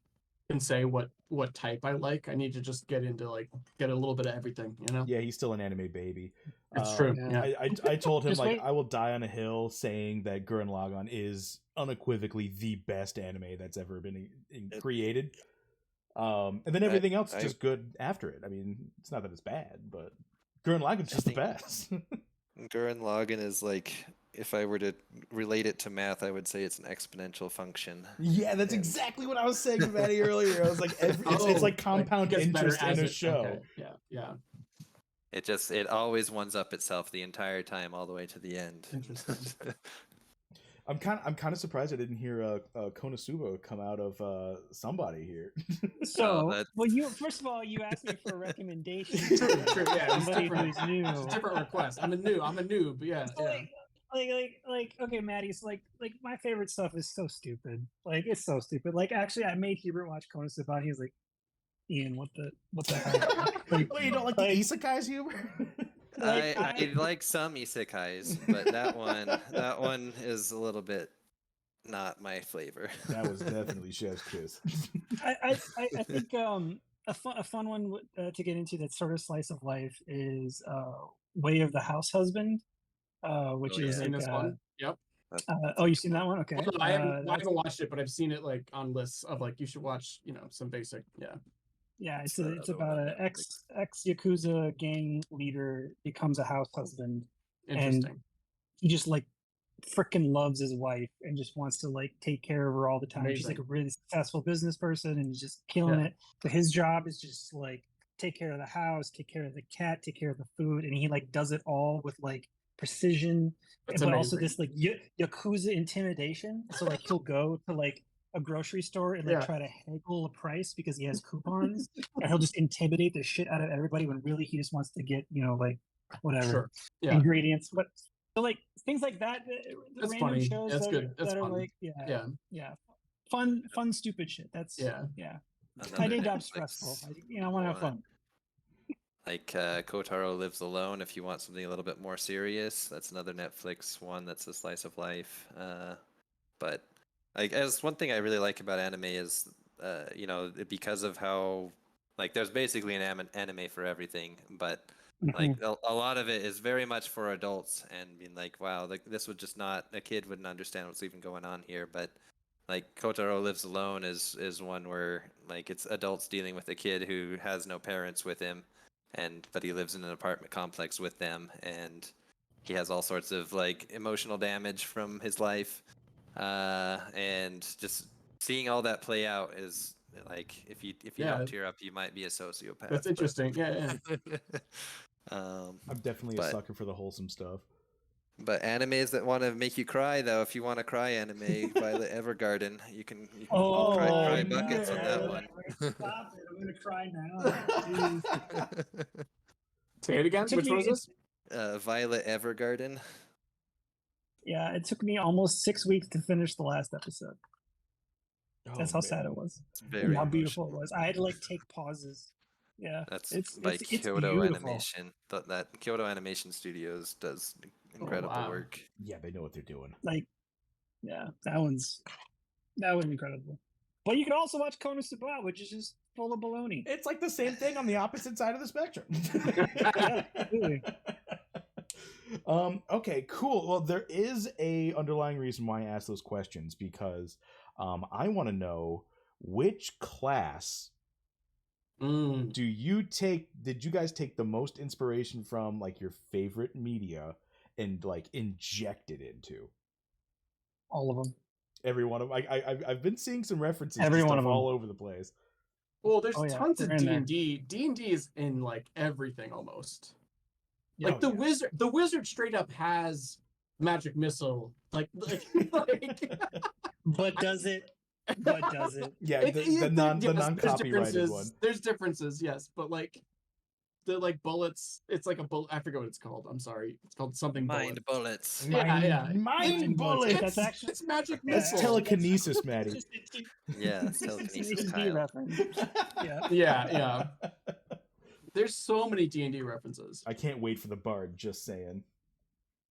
can say what type I like. I need to just get a little bit of everything, Yeah, he's still an anime baby. It's true. Yeah. I told him Just like wait. I will die on a hill saying that Gurren Lagann is unequivocally the best anime that's ever been created. And then everything else is just good after it. I mean, it's not that it's bad, but Gurren Lagann's just the best. Gurren Lagann is like, if I were to relate it to math, I would say it's an exponential function. Yeah, that's exactly what I was saying to Maddie earlier. I was like, it's like compound interest in a show. Okay. Yeah. It always ones up itself the entire time, all the way to the end. Interesting. I'm kind of surprised I didn't hear Konosuba come out of somebody here. So, first of all, you asked me for a recommendation. True. Yeah, Somebody who's new. It's a different request. I'm a noob. But yeah. Like, okay, Maddie's like my favorite stuff is so stupid. Like, it's so stupid. Like, actually, I made Hubert watch Konosuba, and he was like, Ian, what the hell? Wait, you don't like the isekais, Hubert? I like some isekais, but that one is a little bit not my flavor. That was definitely chef's kiss. I think a fun one to get into that's sort of slice of life is Way of the House Husband, which is like this one. Yep. You've seen that one? Okay. Well, I haven't watched it, but I've seen it like on lists of like you should watch, some basic. Yeah, it's about an ex Yakuza gang leader becomes a house husband. Interesting. And he just like freaking loves his wife and just wants to like take care of her all the time. Amazing. She's like a really successful business person and he's just killing it. But his job is just like take care of the house, take care of the cat, take care of the food, and he like does it all with like precision, but also this like Yakuza intimidation. So like he'll go to like a grocery store and like Yeah. try to haggle a price because he has coupons, and he'll just intimidate the shit out of everybody when really he just wants to get, you know, like whatever Sure. Yeah. ingredients. But so like things like that, the That's random funny. shows That's that, good. That's that are funny. like fun stupid shit. That's Yeah. My Another day job's Netflix stressful. I want to have one. fun. Like Kotaro Lives Alone, if you want something a little bit more serious, that's another Netflix one that's a slice of life. But I guess one thing I really like about anime is, you know, because of how, like, there's basically an anime for everything, but like a lot of it is very much for adults, and being like, wow, like this would just not, a kid wouldn't understand what's even going on here. But like Kotaro Lives Alone is one where like it's adults dealing with a kid who has no parents with him, but he lives in an apartment complex with them, and he has all sorts of like emotional damage from his life, and just seeing all that play out is like, if you Yeah. don't tear up, you might be a sociopath. That's interesting. Yeah. I'm definitely a but- sucker for the wholesome stuff. But animes that want to make you cry, though, if you want to cry anime, Violet Evergarden, you can cry buckets on that one. Stop it! I'm gonna cry now. Say it again. Took Which one me- is this? Violet Evergarden. Yeah, it took me almost 6 weeks to finish the last episode. That's Oh, how man. sad it was. It's very How beautiful it emotional. was. I had to like take pauses. Yeah, That's it's by it's Kyoto beautiful. Animation. That Kyoto Animation Studios does incredible wow. work. Yeah, they know what they're doing. Like, yeah, that was incredible. But you can also watch Konosuba, which is just full of baloney. It's like the same thing on the opposite side of the spectrum. Yeah, absolutely. Okay, cool. Well, there is a underlying reason why I asked those questions, because I want to know, which class Mm. did you guys take the most inspiration from, like your favorite media, and like inject it into? All of them. Every one of them. I've been seeing some references Every to one stuff of 'em. all over the place. Well, there's Oh, yeah, tons of they're in there. D&D. D&D is in like everything almost. Yeah. Like the wizard straight up has magic missile. Like But does it? But does it? Yeah, It- the yes, non-copyrighted there's one. differences. There's differences, yes, but like the like bullets, it's like a bullet. I forget what it's called. I'm sorry. It's called something Mind bullet. bullets. Yeah. Mind bullets. That's actually It's magic That's missile. telekinesis, Maddie. Yeah, it's It's an telekinesis, HD Kyle. reference. Yeah. Yeah. There's so many D&D references. I can't wait for the bard. Just saying.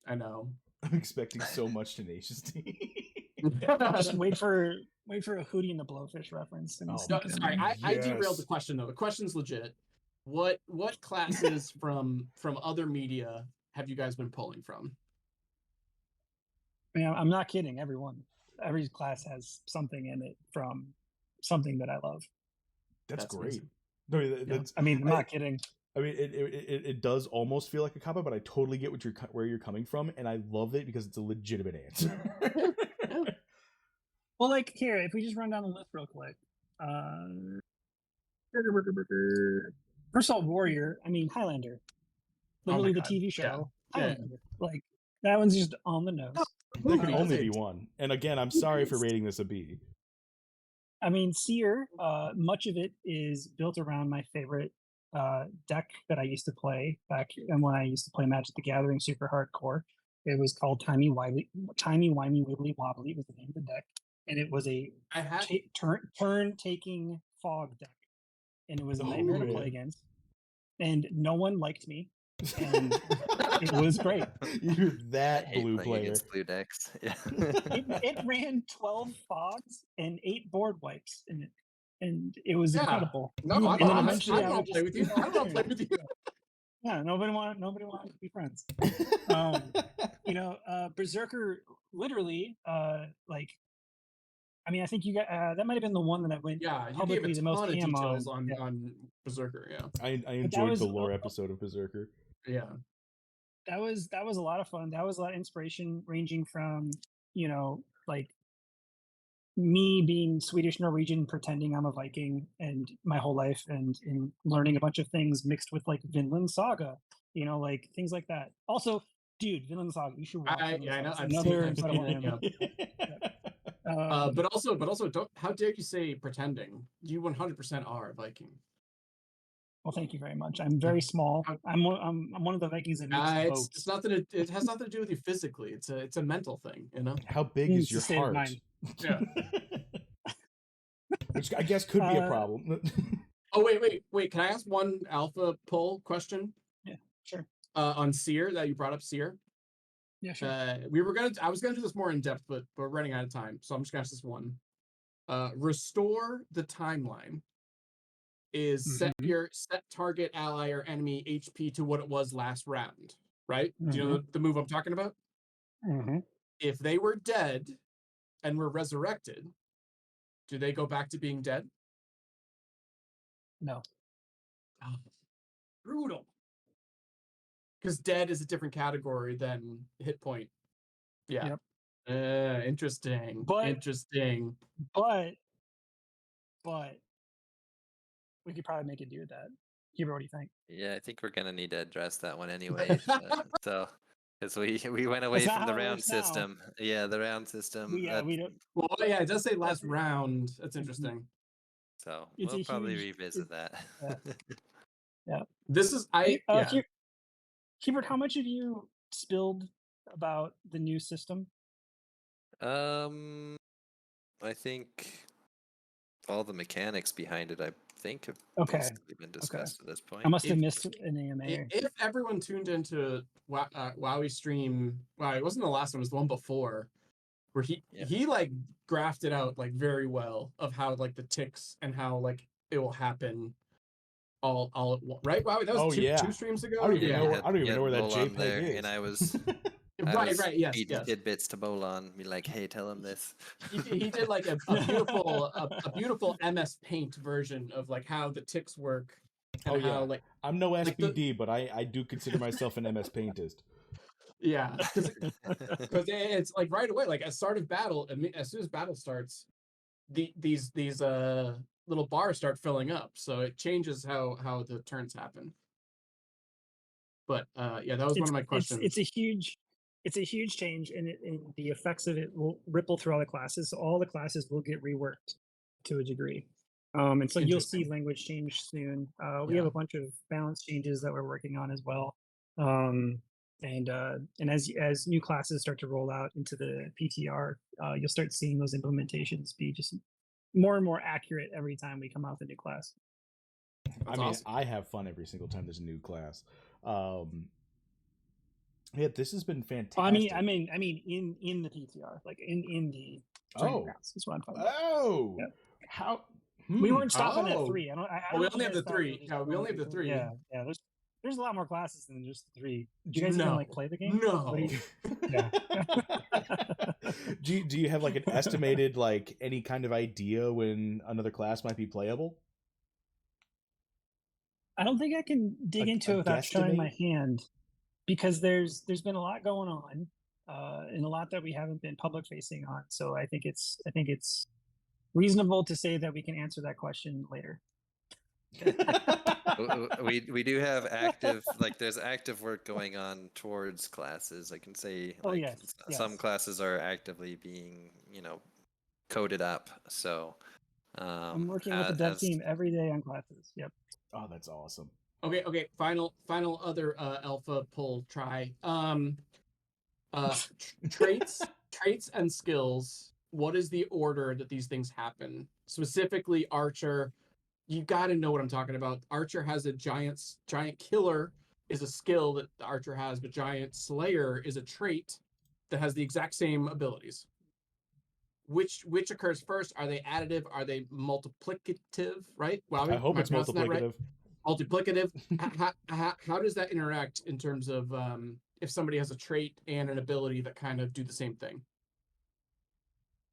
I know. I'm expecting so much Tenacious D. Just wait for a Hootie and the Blowfish reference. And Oh, sneak No, it in sorry, there. I derailed Yes. the question though. The question's legit. What classes from other media have you guys been pulling from? Yeah, I'm not kidding. Every class has something in it from something that I love. That's That's great. amazing. No, that's. I mean, I'm not kidding. I mean, it does almost feel like a cop-out, but I totally get where you're coming from, and I love it because it's a legitimate answer. Well, like here, if we just run down the list real quick. First of all, Warrior. I mean, Highlander. Literally the God, TV yeah, show. yeah. Highlander. Like that one's just on the nose. There can Who only does be it? one. And again, I'm sorry for rating this a B. I mean, Seer. Much of it is built around my favorite deck that I used to play back and when I used to play Magic the Gathering super hardcore. It was called Timey Wimey Wibbly Wobbly was the name of the deck, and it was a I had turn taking fog deck, and it was a Oh, nightmare to man. play against, and no one liked me, and it was great. You're I that hate blue playing player. against blue decks. Yeah. It ran 12 fogs and 8 board wipes in it, and it was Yeah. incredible. no. And then I eventually don't I want to play with you. I don't want to play with you. Yeah, nobody wanted to be friends. Berserker literally, like, I mean, I think you got that might have been the one that I went Yeah, you gave publicly a the most ton of ham details on. Yeah. on Berserker. Yeah, I that enjoyed was the lore episode of Berserker. yeah. That was a lot of fun. That was a lot of inspiration, ranging from like me being Swedish Norwegian, pretending I'm a Viking, and my whole life, and in learning a bunch of things mixed with like Vinland Saga, like things like that. Also, dude, Vinland Saga, you should watch. I Vinland know. Saga. I've It's another seen incredible it, anime. But also, don't. How dare you say pretending? You 100% are a Viking. Well, thank you very much. I'm very small. I'm one of the Vikings that makes boats. It's not that it has nothing to do with you physically. It's a mental thing, you know. How big is your It's a state of heart? mind. Yeah. Which I guess could be a problem. Oh wait! Can I ask one alpha poll question? Yeah, sure. On Seer that you brought up, Seer. Yeah, sure. I was gonna do this more in depth, but we're running out of time, so I'm just gonna ask this one. Restore the timeline is set target ally or enemy HP to what it was last round, right? Do you know the move I'm talking about? If they were dead and were resurrected, do they go back to being dead? No. Oh, brutal. Because dead is a different category than hit point. Yeah. Yep. Interesting. But we could probably make it do that. Hubert, what do you think? Yeah, I think we're gonna need to address that one anyway. So, because we went away from the round system. Yeah, the round system. We don't. Well, yeah, it does say last round. That's interesting. So It's we'll a probably huge- revisit that. Yeah. This is yeah. Hubert, how much have you spilled about the new system? I think all the mechanics behind it, I think, have basically been discussed at this point. I must have missed an AMA. If everyone tuned into Wowee stream, wow, it wasn't the last one; it was the one before, where he like graphed it out like very well of how like the ticks and how like it will happen all at once, right? Wow, that was two streams ago. I don't even know where that JPEG is. And I was right, yes. tidbits to Bolon, be like, hey, tell him this. He did like a beautiful MS Paint version of like how the ticks work. And how, like, I'm no SBD, but I do consider myself an MS Paintist. Yeah, because it's like right away, like at start of battle, as soon as battle starts, these little bars start filling up, so it changes how the turns happen. But yeah, that was one of my questions. It's a huge change, and the effects of it will ripple through all the classes. So all the classes will get reworked to a degree. And so you'll see language change soon. We have a bunch of balance changes that we're working on as well. And as new classes start to roll out into the PTR, you'll start seeing those implementations be just more and more accurate every time we come out with a new class. That's awesome. I have fun every single time there's a new class. Yeah, this has been fantastic. I mean, in the PTR, like in the class is what I'm talking about. Oh, yeah. How? We weren't stopping at 3. We only have the 3. Yeah, we only have the 3. Yeah. There's a lot more classes than just the 3. Do you guys even like play the game? No. Yeah. Do you have like an estimated like any kind of idea when another class might be playable? I don't think I can dig into it without showing my hand, because there's been a lot going on, and a lot that we haven't been public facing on. So I think it's reasonable to say that we can answer that question later. we do have active, like there's active work going on towards classes. I can say like some classes are actively being, coded up. So I'm working with the dev team every day on classes. Yep. Oh, that's awesome. Okay. Final other alpha pull try. Traits and skills. What is the order that these things happen? Specifically, Archer. You got to know what I'm talking about. Archer has a giant killer is a skill that the Archer has, but giant slayer is a trait that has the exact same abilities. Which occurs first? Are they additive? Are they multiplicative? Right? Well, I hope it's multiplicative. Multiplicative. How does that interact in terms of if somebody has a trait and an ability that kind of do the same thing?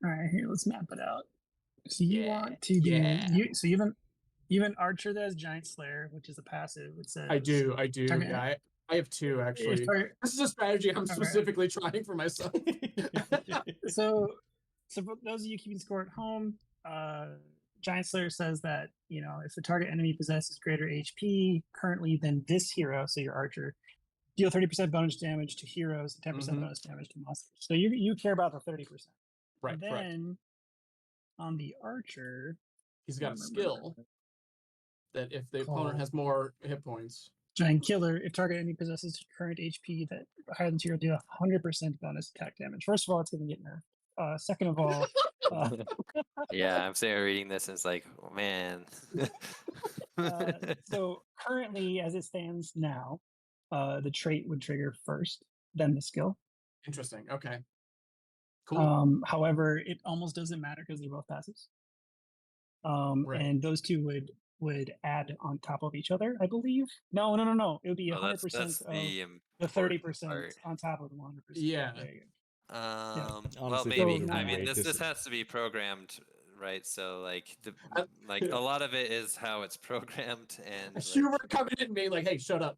All right, here, let's map it out. So you want to do so you have an Archer that has Giant Slayer, which is a passive. It says I do. Yeah, I have 2 actually. This is a strategy I'm specifically trying for myself. So for those of you keeping score at home, Giant Slayer says that if the target enemy possesses greater HP currently than this hero, so your Archer, deal 30% bonus damage to heroes, 10% bonus damage to monsters. So you care about the 30%. Right. And then On the archer, He's got a skill that if the opponent Called- has more hit points. Giant Killer, if target enemy possesses current HP that higher than 0, deal 100% bonus attack damage. First of all, it's going to get nerfed. Second of all, Yeah, I'm sitting here reading this and it's like, oh, man. so currently, as it stands now, the trait would trigger first, then the skill. Interesting. Okay. Cool. However, it almost doesn't matter because they're both passives. Right. And those two would add on top of each other, I believe. No. It would be 100% that's of the the 30% part. on top of the 100%. Yeah. There you go. Well, Honestly, maybe. so I mean, great. this has to be programmed, right? So, like, I- like a lot of it is how it's programmed, and like, Hubert coming in and being like, "Hey, shut up."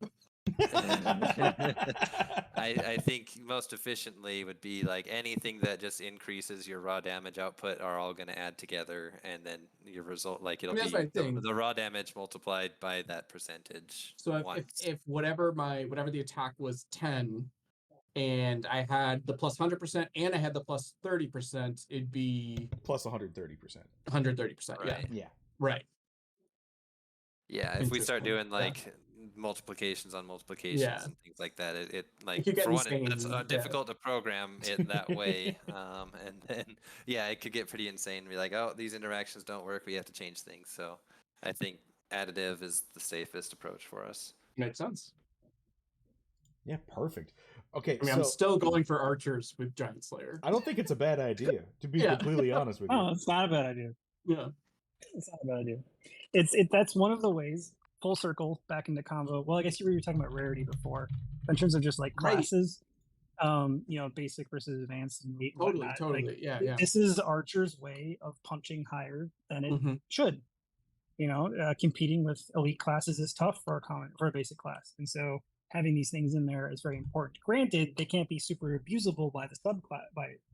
I think most efficiently would be like anything that just increases your raw damage output are all going to add together, and then your result, like it'll that's be my thing. the raw damage multiplied by that percentage. So once. if whatever the attack was 10, and I had the plus 100% and I had the plus 30%, it'd be Plus 130%. 130%. Yeah. Right. Yeah. Right. Yeah, if we start Interesting. doing like multiplications on multiplications Yeah. and things like that, it like could get for one, that's insane, yeah. difficult to program it that way. And then it could get pretty insane. Be like, oh, these interactions don't work. We have to change things. So I think additive is the safest approach for us. Makes sense. Yeah, perfect. Okay, I mean, I'm still going for archers with Giant Slayer. I don't think it's a bad idea, to be Yeah. completely honest with you. Oh, it's not a bad idea. Yeah. It's not a bad idea. That's one of the ways, full circle back into combo. Well, I guess you were talking about rarity before, in terms of just like Right. classes. Basic versus advanced and elite. And whatnot. Totally. Like, Yeah. this is Archer's way of punching higher than it Mhm. should. Competing with elite classes is tough for a basic class, and so having these things in there is very important. Granted, they can't be super abusable by the subclass,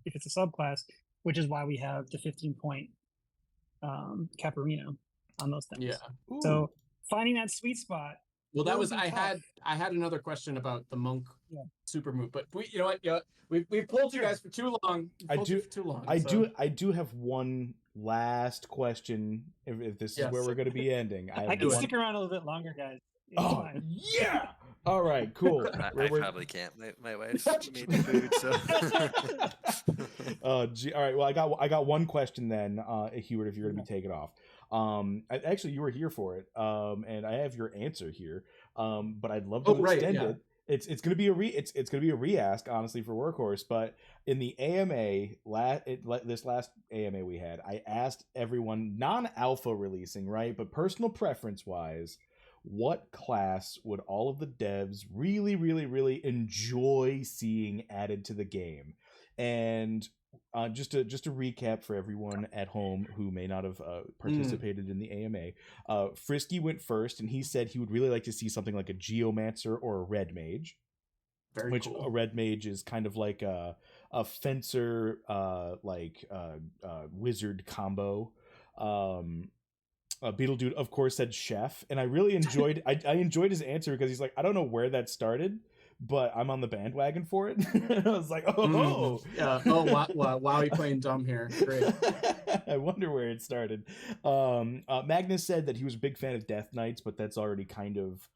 if it's a subclass, which is why we have the 15-point Caparino on those things. Yeah. So finding that sweet spot. Well, that will was be I tough. had another question about the monk Yeah. super move, but you know what? Yeah, we pulled you guys for too long. I do- For too long. I do have one last question. If this is where Yes. we're going to be ending, I have I can one- stick around a little bit longer, guys. It's Oh fine. yeah! All right, cool. I We're- probably can't. My wife's made the food, so. All right. Well, I got one question then, Hubert, if you're going to be taken off. Actually, you were here for it, and I have your answer here. But I'd love to extend it. It's going to be it's going to be a re-ask, honestly, for Workhorse. But in the AMA this last AMA we had, I asked everyone, non-alpha releasing, right, but personal preference wise, what class would all of the devs really, really, really enjoy seeing added to the game? And just to recap for everyone at home who may not have participated in the AMA, Frisky went first, and he said he would really like to see something like a Geomancer or a Red Mage. Very cool. A Red Mage is kind of like a fencer, wizard combo. Beetle Dude, of course, said Chef, and I really enjoyed. I enjoyed his answer because he's like, I don't know where that started, but I'm on the bandwagon for it. I was like, oh, yeah. Oh, wow, he playing dumb here. Great. I wonder where it started. Magnus said that he was a big fan of Death Knights, but that's already kind of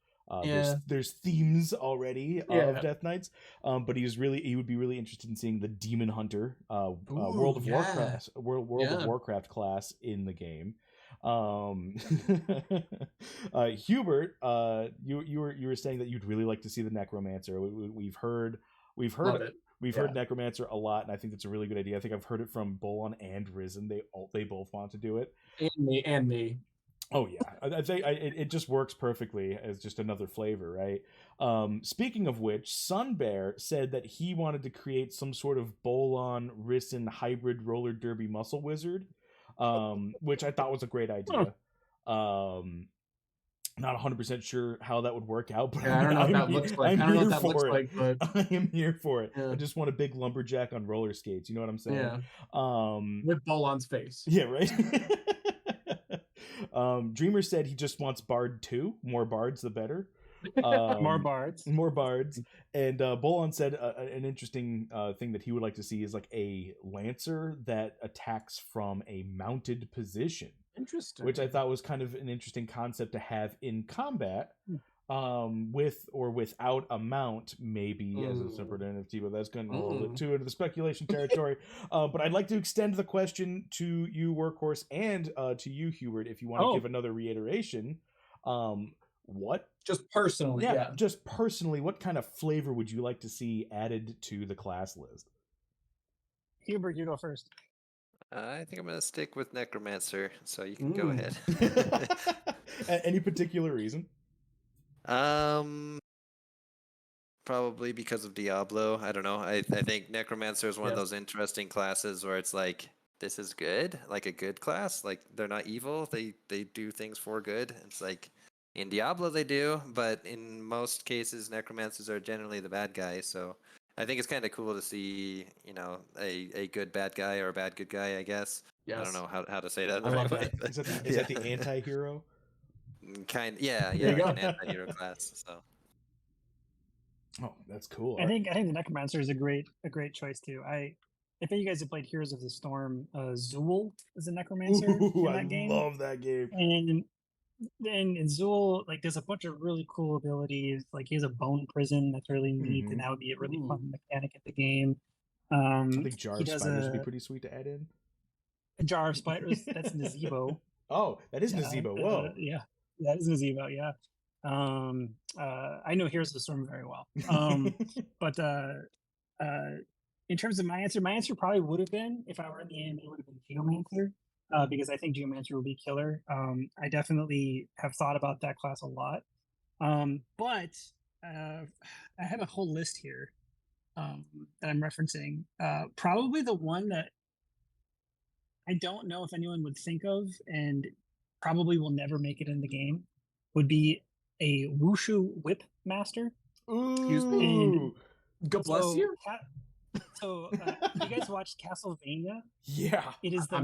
there's themes already of Death Knights. But he would be really interested in seeing the Demon Hunter, World of Warcraft class in the game. Hubert, you were saying that you'd really like to see the Necromancer. We've heard Necromancer a lot, and I think that's a really good idea. I think I've heard it from Bolon and Risen. They both want to do it. And me. Oh yeah, I think it just works perfectly as just another flavor, right? Speaking of which, Sunbear said that he wanted to create some sort of Bolon Risen hybrid roller derby muscle wizard. Which I thought was a great idea. Not 100% sure how that would work out, but I don't know what that looks like. But I am here for it. Yeah. I just want a big lumberjack on roller skates. You know what I'm saying? Yeah. With Bolon's face. Yeah, right. Dreamer said he just wants Bard 2. More bards, the better. More bards. More bards. And Bolon said an interesting thing that he would like to see is like a lancer that attacks from a mounted position. Interesting. Which I thought was kind of an interesting concept to have in combat. With or without a mount, maybe as a separate NFT, but that's going a little bit too into the speculation territory. But I'd like to extend the question to you, Workhorse, and to you, Hubert, if you want to give another reiteration. What? Just personally, yeah. Just personally, what kind of flavor would you like to see added to the class list? Hubert, you go first. I think I'm going to stick with Necromancer, so you can go ahead. Any particular reason? Probably because of Diablo. I don't know. I think Necromancer is one of those interesting classes where it's like, this is good, like a good class. Like, they're not evil. They do things for good. It's like, in Diablo they do, but in most cases, Necromancers are generally the bad guy. So I think it's kind of cool to see, you know, a good bad guy or a bad good guy, I guess. Yes. I don't know how to say that. I love that. Is that the anti-hero? Yeah, like an anti-hero class. So. Oh, that's cool. I think the Necromancer is a great choice too. I think you guys have played Heroes of the Storm. Zool is a Necromancer in that game. I love that game. And Zool like does a bunch of really cool abilities. Like he has a bone prison that's really neat, and that would be a really fun mechanic at the game. I think Jar of Spiders would be pretty sweet to add in. A Jar of Spiders, that's Nazebo. Oh, that is Nazebo. Whoa. Yeah, that is Nazebo. Yeah. I know Heroes of the Storm very well. But in terms of my answer probably would have been, if I were in the AMA, it would have been Geomancer. Because I think Geomancer will be killer. I definitely have thought about that class a lot. But I have a whole list here that I'm referencing. Probably the one that I don't know if anyone would think of and probably will never make it in the game would be a Wushu Whip Master. Excuse me. God bless you. So, you guys watched Castlevania? Yeah. It is the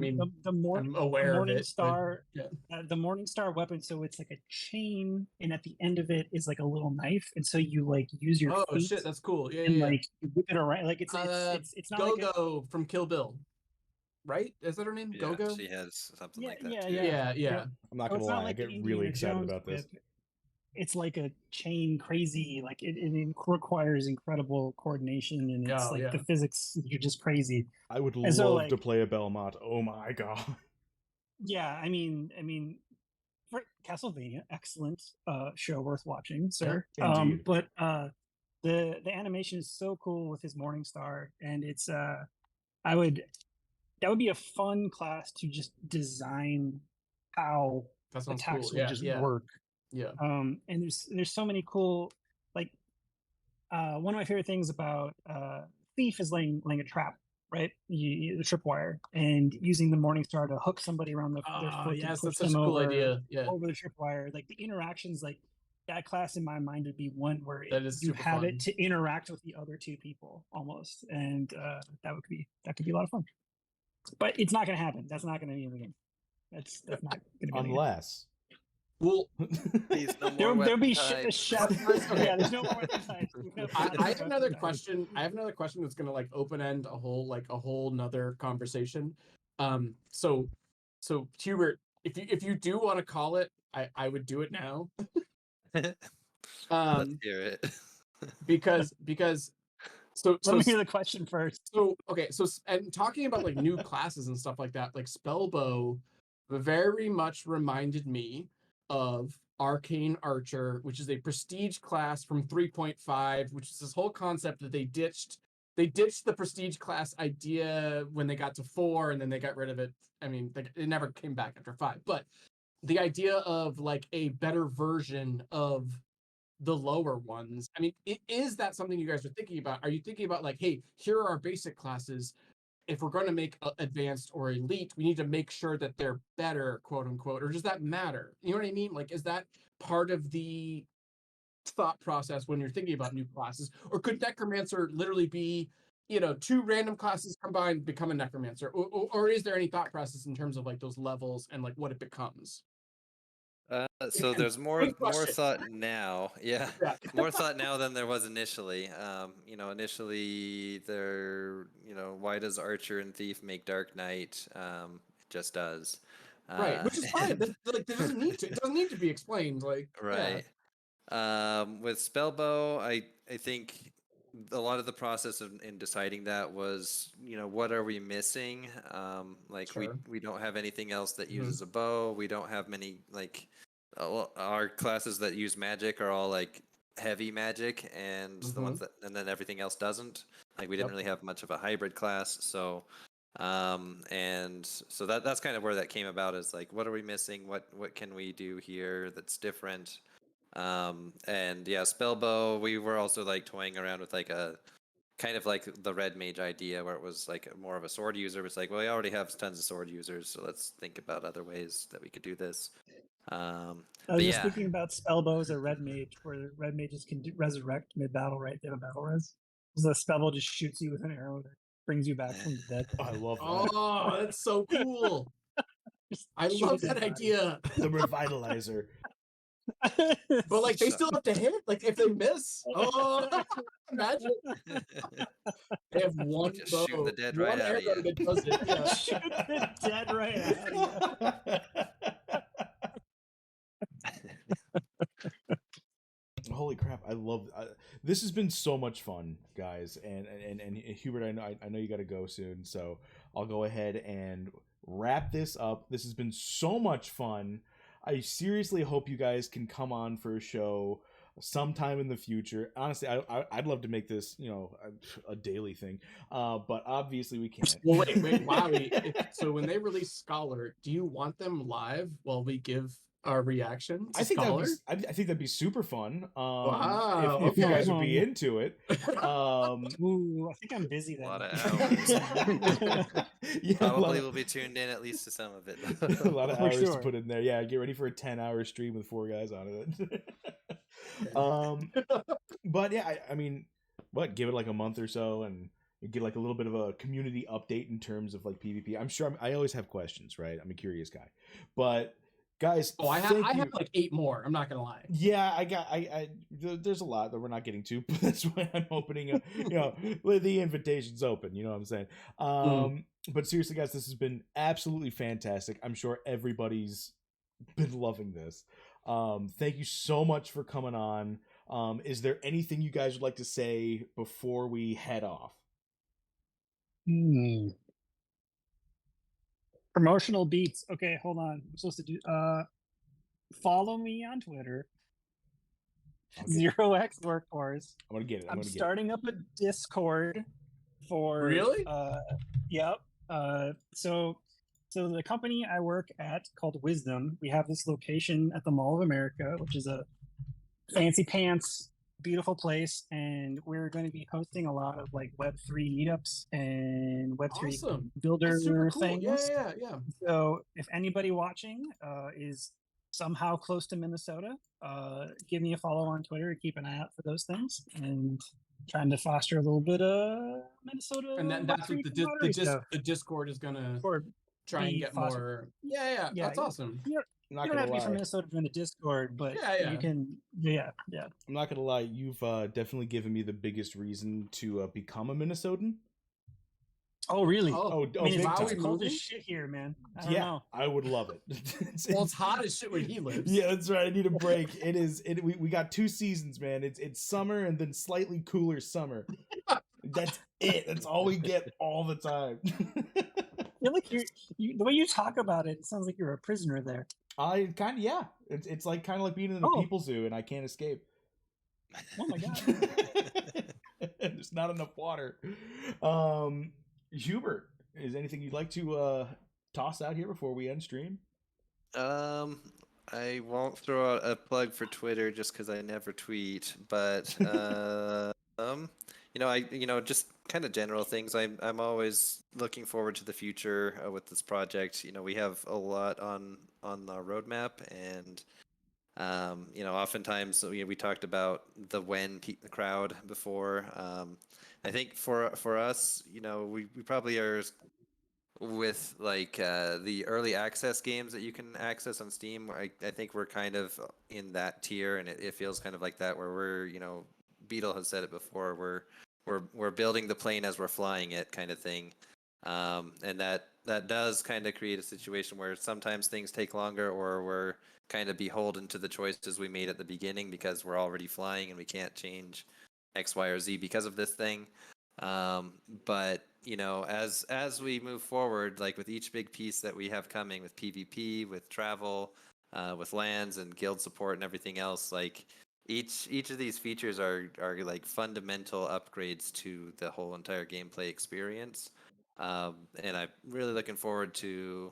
Morning Star, the Morning Star weapon. So it's like a chain, and at the end of it is like a little knife, and so you like use your feet. Oh shit, that's cool. Yeah, and like you whip it around. Like it's not Go-Go from Kill Bill, right? Is that her name? Yeah, Go-Go. She has something like that. Yeah. I'm not gonna lie, I get really excited about this. It's like a chain crazy, like it requires incredible coordination, and it's the physics, you're just crazy. I would love to play a Belmont. Oh my god. Yeah, I mean for Castlevania, excellent show worth watching, sir. But the animation is so cool with his Morning Star, and it's that would be a fun class to just design how attacks would just work. Yeah. And there's so many cool, like one of my favorite things about Thief is laying a trap, right? The tripwire, and using the Morning Star to hook somebody around their foot. Yes, to push that's such a cool idea. Yeah. Over the tripwire, like the interactions, like that class in my mind would be one where you have fun. it to interact with the other two people almost, and that could be a lot of fun. But it's not going to happen. That's not going to be in the game. That's not going to be unless. Well, there'll be yeah, there's no more weapon types. I have another question. I have another question that's gonna like open end a whole nother conversation. So Hubert, if you do want to call it, I would do it now. Let's hear it. because let me hear the question first. So and talking about like new classes and stuff like that, like Spellbow very much reminded me of Arcane Archer, which is a prestige class from 3.5, which is this whole concept that they ditched the prestige class idea when they got to 4, and then they got rid of it. I mean, it never came back after 5, but the idea of like a better version of the lower ones. I mean, is that something you guys are thinking about? Are you thinking about like, hey, here are our basic classes. If we're going to make advanced or elite, we need to make sure that they're better, quote unquote, or does that matter? You know what I mean? Like, is that part of the thought process when you're thinking about new classes? Or could Necromancer literally be, 2 random classes combined become a Necromancer? Or is there any thought process in terms of like those levels and like what it becomes? So there's more Good question. thought now. Yeah, Yeah. more thought now than there was initially. Initially why does Archer and Thief make Dark Knight? It just does. Right, which is fine. Like, it doesn't need to. It doesn't need to be explained. Like, yeah. Right. With Spellbow, I think a lot of the process in deciding that was, what are we missing? Like Sure. we don't have anything else that Mhm. uses a bow. We don't have many our classes that use magic are all like heavy magic, and the ones that and then everything else doesn't. Like we didn't really have much of a hybrid class, so and so that's kind of where that came about, is like, what are we missing? What can we do here that's different? And yeah, Spellbow, we were also like toying around with like a kind of like the red mage idea, where it was like more of a sword user. It's like, well, we already have tons of sword users, so let's think about other ways that we could do this. I was but just yeah, thinking about Spellbow as a red mage, where red mages can resurrect mid battle, right? They have a battle res. So the Spellbow just shoots you with an arrow that brings you back from the dead. I love that. Oh, that's so cool. I Shoot love a that dead body. idea. The revitalizer. But like, they still have to hit. Like, if they miss, oh, imagine they have one Just bow, shoot the dead one right out arrow of you. that does it. Yeah. Shoot the dead right out of Holy crap! I love this. Has been so much fun, guys. And Hubert, I know you got to go soon, so I'll go ahead and wrap this up. This has been so much fun. I seriously hope you guys can come on for a show sometime in the future. Honestly, I'd love to make this, a daily thing. But obviously we can't. Well, wait, Wowee. So when they release Scholar, do you want them live while we give our reaction to I think Scholar? I think that'd be super fun. Wow, If you okay. guys would be into it. Ooh, I think I'm busy A then. lot of hours. Yeah, Probably will be tuned in at least to some of it. a lot of For hours to sure. put in there. Yeah, get ready for a 10-hour stream with 4 guys on it. But yeah, I mean, give it like a month or so, and you get like a little bit of a community update in terms of like PvP. I'm sure I always have questions, right? I'm a curious guy, but guys, Oh, I thank have you. like 8 more. I'm not gonna lie. Yeah, there's a lot that we're not getting to, but that's why I'm opening the invitation's open, you know what I'm saying? But seriously, guys, this has been absolutely fantastic. I'm sure everybody's been loving this. Thank you so much for coming on. Is there anything you guys would like to say before we head off? Promotional beats. Okay, hold on. I'm supposed to do follow me on Twitter. 0x Workhorse. I'm gonna get it. I'm starting up a Discord for Really? Yep. So the company I work at, called Wisdom, we have this location at the Mall of America, which is a fancy pants, beautiful place, and we're going to be hosting a lot of like Web3 meetups and Web3 Awesome. builder That's super cool. things. Yeah. So if anybody watching is somehow close to Minnesota, give me a follow on Twitter. Keep an eye out for those things, and trying to foster a little bit of Minnesota. And that's what the Discord is gonna try and get more. Yeah. That's awesome. You don't have to be from Minnesota to join the Discord, but you can. Yeah. I'm not gonna lie, you've definitely given me the biggest reason to become a Minnesotan. Oh really? Oh, I mean, big it's time. cold as shit here, man. I don't know. I would love it. Well, it's hot as shit where he lives. Yeah, that's right. I need a break. We got 2 seasons, man. It's summer and then slightly cooler summer. That's it. That's all we get all the time. I feel like the way you talk about it sounds like you're a prisoner there. I kind of, yeah. It's like kind of like being in a people zoo and I can't escape. Oh my god. There's not enough water. Hubert, is anything you'd like to toss out here before we end stream? I won't throw out a plug for Twitter just because I never tweet, but just kind of general things. I'm always looking forward to the future with this project. We have a lot on our roadmap, and oftentimes we talked about the crowd before. I think for us, we probably are with like the early access games that you can access on Steam, I think we're kind of in that tier, and it feels kind of like that where we're, you know, Beetle has said it before, we're building the plane as we're flying it kind of thing. And that does kind of create a situation where sometimes things take longer, or we're kind of beholden to the choices we made at the beginning because we're already flying and we can't change X, Y, or Z because of this thing. But you know, as we move forward, like with each big piece that we have coming with PvP, with travel, with lands and guild support and everything else, like each of these features are like fundamental upgrades to the whole entire gameplay experience. And I'm really looking forward to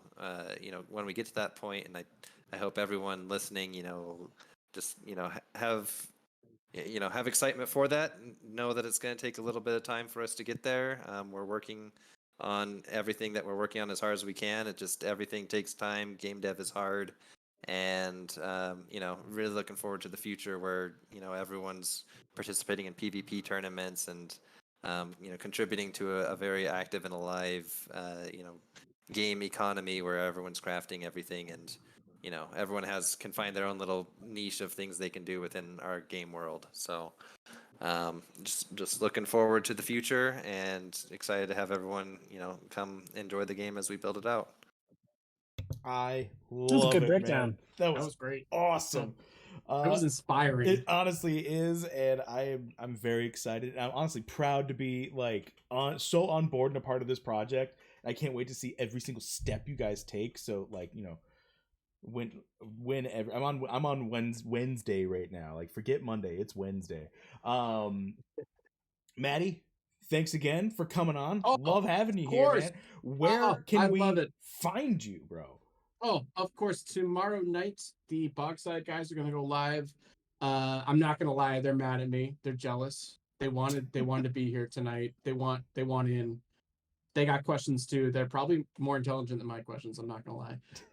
you know, when we get to that point, and I hope everyone listening, you know, just, you know, have excitement for that. Know that it's going to take a little bit of time for us to get there. We're working on everything that we're working on as hard as we can. It just, everything takes time. Game dev is hard, and you know, really looking forward to the future where, you know, everyone's participating in PvP tournaments and you know, contributing to a very active and alive you know, game economy where everyone's crafting everything, and you know, everyone can find their own little niche of things they can do within our game world. So just looking forward to the future and excited to have everyone, you know, come enjoy the game as we build it out. I That was a love good it, breakdown. man. That was great. awesome. That was inspiring. It honestly is, and I'm very excited. I'm honestly proud to be like on board and a part of this project. I can't wait to see every single step you guys take. So like, you know, whenever I'm on Wednesday right now. Like, forget Monday, it's Wednesday. Maddie, thanks again for coming on. Oh, love having you of here, course. man. Where can I we love it. find you, bro? Oh, of course. Tomorrow night, the Bogside guys are going to go live. I'm not going to lie; they're mad at me. They're jealous. They wanted to be here tonight. They want in. They got questions too. They're probably more intelligent than my questions. I'm not going to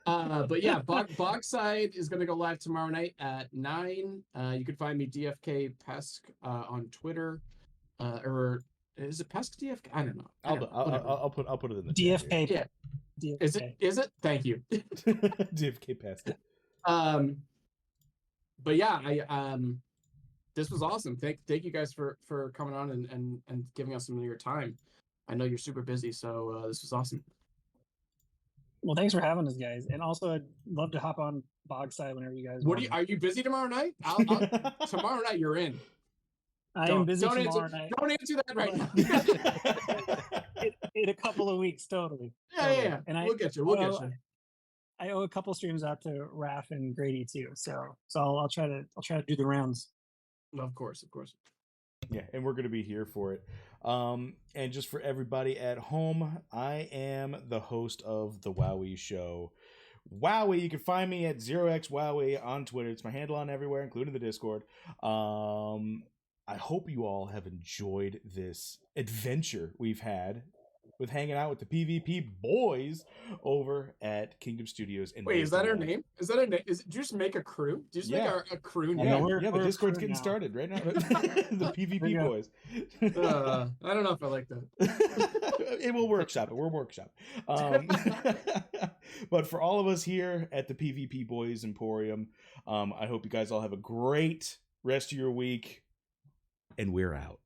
lie. But yeah, Bogside is going to go live tomorrow night at 9. You can find me DFK Pesk on Twitter, or is it Pesk DFK? I don't know. I'll put it in the DFK. Yeah. DFK. Is it? Thank you. DFK passed it. But yeah, this was awesome. Thank you guys for coming on and giving us some of your time. I know you're super busy, so this was awesome. Well, thanks for having us, guys. And also, I'd love to hop on Bogside whenever you guys want. Are you busy tomorrow night? Tomorrow night you're in. I am busy tomorrow night. Don't answer that right now. in a couple of weeks, totally. Yeah. And we'll get you. I owe a couple streams out to Raph and Grady too, so I'll try to do the rounds. Of course. Yeah, and we're gonna be here for it. And just for everybody at home, I am the host of the Wowee Show. Wowee, you can find me at 0xWowee on Twitter. It's my handle on everywhere, including the Discord. I hope you all have enjoyed this adventure we've had with hanging out with the PVP Boyz over at Kingdom Studios. Wait, is that her name? Is that a name? Did you just make a crew? Did you just make a crew name? Yeah, the Discord's getting started right now. The PVP Boyz. I don't know if I like that. It will workshop it. We're workshop. But for all of us here at the PVP Boyz Emporium, I hope you guys all have a great rest of your week, and we're out.